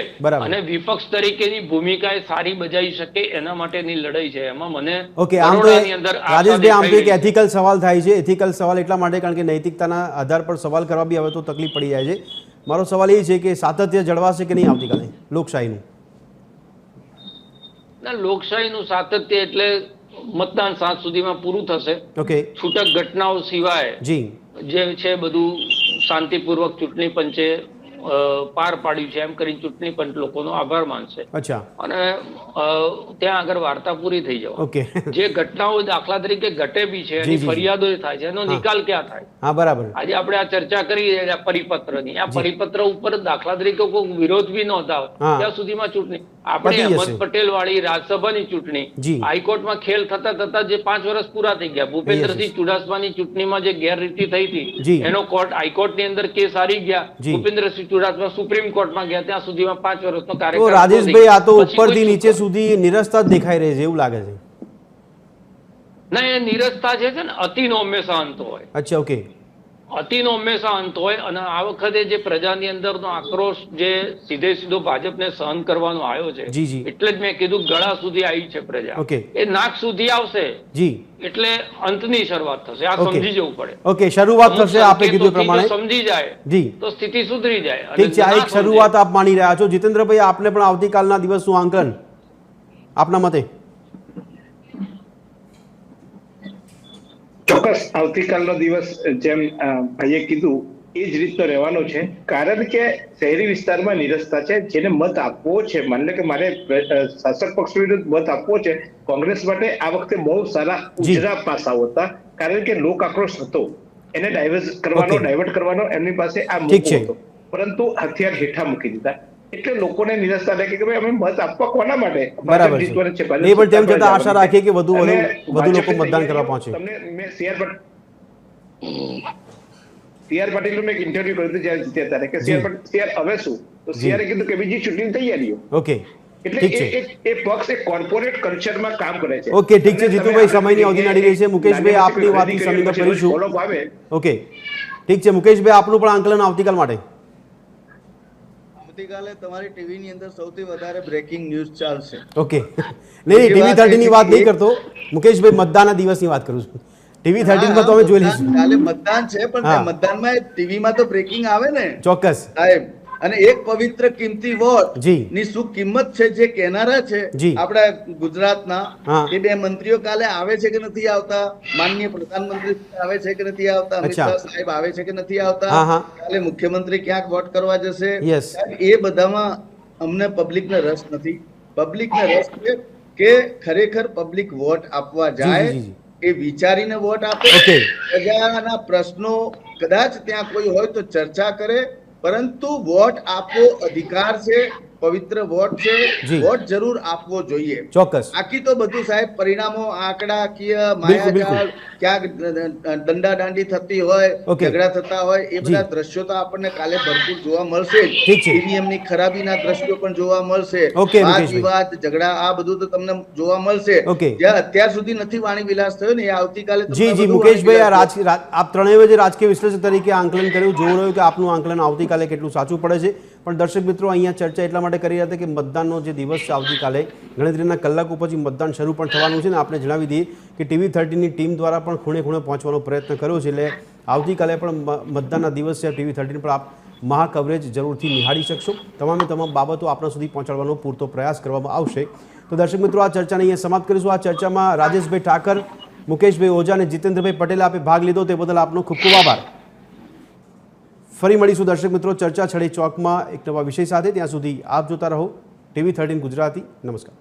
અને વિપક્ષ તરીકેની ભૂમિકા એ સારી બજાવી શકે એના માટેની લડાઈ છે. એમાં મને રાજેશભાઈ આમ તો એક એથિકલ સવાલ થાય છે. એથિકલ સવાલ એટલા માટે કારણ કે નૈતિકતાના આધાર પર સવાલ કરવા બી હવે તો તકલીફ પડી જાય છે. મારો સવાલ એ છે કે સાતત્ય જળવાશે કે નહીં આવતીકાલે લોકશાહીનું? ના, લોકશાહીનું સાતત્ય એટલે મતદાન સાંજ સુધીમાં પૂરું થશે. છૂટક ઘટનાઓ સિવાય જે છે બધું શાંતિપૂર્વક ચૂંટણી પંચે પાર પાડ્યું છે એમ કરી ચૂંટણી પંચ લોકોનો આભાર માનશે અને ત્યાં આગળ વાર્તા પૂરી થઈ જવા. જે ઘટનાઓ દાખલા તરીકે ઘટે બી છે એની ફરિયાદો થાય છે, એનો નિકાલ ક્યાં થાય? બરાબર. આજે આપણે આ ચર્ચા કરી પરિપત્રની, આ પરિપત્ર ઉપર દાખલા તરીકે કોઈ વિરોધ બી નહોતા ત્યાં સુધીમાં ચૂંટણી આપણે અહેમદ પટેલ વાળી રાજ્યસભાની ચૂંટણી હાઈકોર્ટમાં ખેલ થતા થતા જે 5 વર્ષ પૂરા થઈ ગયા. ભૂપેન્દ્રસિંહ ચુડાસમાની ચૂંટણીમાં જે ગેરરીતિ થઈ હતી એનો કોર્ટ હાઈકોર્ટની અંદર કેસ હારી ગયા. ભૂપેન્દ્રસિંહ ચુડાસમા સુપ્રીમ કોર્ટમાં ગયા. ત્યાં સુધીમાં 5 વર્ષનો કાર્યકાળ. રાજેશભાઈ, આ તો ઉપરથી નીચે સુધી નિરસતા જ દેખાઈ રહી છે એવું લાગે છે. ના, એ નિરસતા છે ને અતિનો હંમેશા અંત હોય. અતિનો હંમેશા અંત હોય અને આ વખતે જે પ્રજાની અંદરનો આક્રોશ જે સીધો ભાજપને સહન કરવાનો આવ્યો છે, એટલે જ મેં કીધું ગળા સુધી આવી છે પ્રજા, એ નાક સુધી આવશે એટલે અંતની શરૂઆત થશે. આ સમજી જવું પડે. શરૂઆત થશે આપે કીધું પ્રમાણે સમજી જાય તો સ્થિતિ સુધરી જાય. ઠીક છે, આ એક શરૂઆત આપ માની રહ્યા છો. જીતેન્દ્રભાઈ, આપને પણ આવતીકાલના દિવસનું આંકલન આપના મતે? ચોક્કસ આવતીકાલનો દિવસ જેમ ભાઈએ કીધું એ જ રીતનો રહેવાનો છે. કારણ કે શહેરી વિસ્તારમાં નિરસતા છે. જેને મત આપવો છે, માની લો કે મારે શાસક પક્ષ વિરુદ્ધ મત આપવો છે, કોંગ્રેસ માટે આ વખતે બહુ સારા ઉજળા પાસાઓ હતા. કારણ કે લોક આક્રોશ હતો, એને ડાયવર્ટ કરવાનો એમની પાસે આ મોકો હતો, પરંતુ હથિયાર હેઠા મૂકી દીધા. એટલે લોકોને નિરસતા લાગે કે ભાઈ અમે મત આપવા કોના માટે? બરાબર છે. નહીં, પણ તેમ છતાં આશા રાખીએ કે વધુ લોકો મતદાન કરવા પહોંચે. તમને મેં સીઆર પાટીલનું મેં એક ઇન્ટરવ્યુ કર્યું હતું જ્યારે જીત્યા ત્યારે કે સીઆર હવે શું, તો સીઆરે કીધું કે બીજી ચૂંટણી તૈયારીઓ. એટલે એ પક્ષ એક કોર્પોરેટ કલ્ચરમાં કામ કરે છે. ઠીક છે જીતુભાઈ, સમયની અવધિ નડી રહી છે. મુકેશભાઈ, આપની વાતની સમીક્ષા કરીશું. ઠીક છે મુકેશભાઈ, આપનું પણ આંકલન આવતીકાલ માટે? આવતીકાલે તમારી ટીવી ની અંદર સૌથી વધારે બ્રેકિંગ ન્યૂઝ ચાલશે. ઓકે, નહીં ટીવી 13 ની વાત નહીં કરતો મુકેશભાઈ, મતદાનના દિવસની વાત કરું છું. ટીવી 13 માં તો અમે જોઈ લઈશું. કાલે મતદાન છે, પણ મતદાનમાં ટીવી માં તો બ્રેકિંગ આવે ને. ચોક્કસ સાહેબ, અને એક પવિત્ર કિંમતી વોટ ની શું કિંમત છે જે કહેનારા છે આપણા ગુજરાતના એ બે મંત્રીઓ કાલે આવે છે કે નથી આવતા, માનનીય પ્રધાનમંત્રી આવે છે કે નથી આવતા, અમિત શાહ સાહેબ આવે છે કે નથી આવતા, કાલે મુખ્યમંત્રી ક્યાંક વોટ કરવા જશે, એ બધામાં અમને પબ્લિકને રસ નથી. પબ્લિકને રસ છે કે ખરેખર પબ્લિક વોટ આપવા જાય, એ વિચારીને વોટ આપે, પ્રજાના પ્રશ્નો કદાચ ત્યાં કોઈ હોય તો ચર્ચા કરે, પરંતુ વોટ આપવો અધિકાર છે, પવિત્ર વોટ છે, વોટ જરૂર આપવો જોઈએ. ચોક્કસ. બાકી તો બધું સાહેબ પરિણામો આંકડાકીય માયાજાળ, ક્યાંક દંડા દાંડી થતી હોય, ઝઘડા થતા હોય, એ બધા દ્રશ્યો તો આપણને કાલે ભરપૂર જોવા મળશે. ઈવીએમ ની ખરાબીના દ્રશ્યો પણ જોવા મળશે, વાદ વિવાદ, ઝઘડા, આ બધું તો તમને જોવા મળશે. જ્યાં અત્યાર સુધી નથી વાણી વિલાસ થયો ને, એ આવતીકાલે. જી મુકેશભાઈ, આપ ત્રણેય જે રાજકીય વિશ્લેષક તરીકે આંકલન કર્યું, જોવું રહ્યું કે આપનું આંકલન આવતીકાલે કેટલું સાચું પડે છે. પણ દર્શક મિત્રો, અહીંયા ચર્ચા એટલા માટે કરી રહ્યા હતા કે મતદાનનો જે દિવસ છે આવતીકાલે ગણતરીના કલાકો પછી મતદાન શરૂ પણ થવાનું છે ને આપણે જણાવી દઈએ કે ટીવી 13 ની ટીમ દ્વારા પણ ખૂણે ખૂણે પહોંચવાનો પ્રયત્ન કર્યો છે. એટલે આવતીકાલે પણ મતદાનના દિવસ છે, ટીવી 13 પર આપ મહા કવરેજ જરૂરથી નિહાળી શકશો. તમામે તમામ બાબતો આપણા સુધી પહોંચાડવાનો પૂરતો પ્રયાસ કરવામાં આવશે. તો દર્શક મિત્રો, આ ચર્ચાને અહીંયા સમાપ્ત કરીશું. આ ચર્ચામાં રાજેશભાઈ ઠાકર, મુકેશભાઈ ઓઝા અને જીતેન્દ્રભાઈ પટેલે આપે ભાગ લીધો, તે બદલ આપનો ખૂબ ખૂબ આભાર. ફરી મળીશું દર્શક મિત્રો ચર્ચા છડે ચોકમાં એક નવા વિષય સાથે. ત્યાં સુધી આપ જોતા રહો ટીવી 13 ગુજરાતી. નમસ્કાર.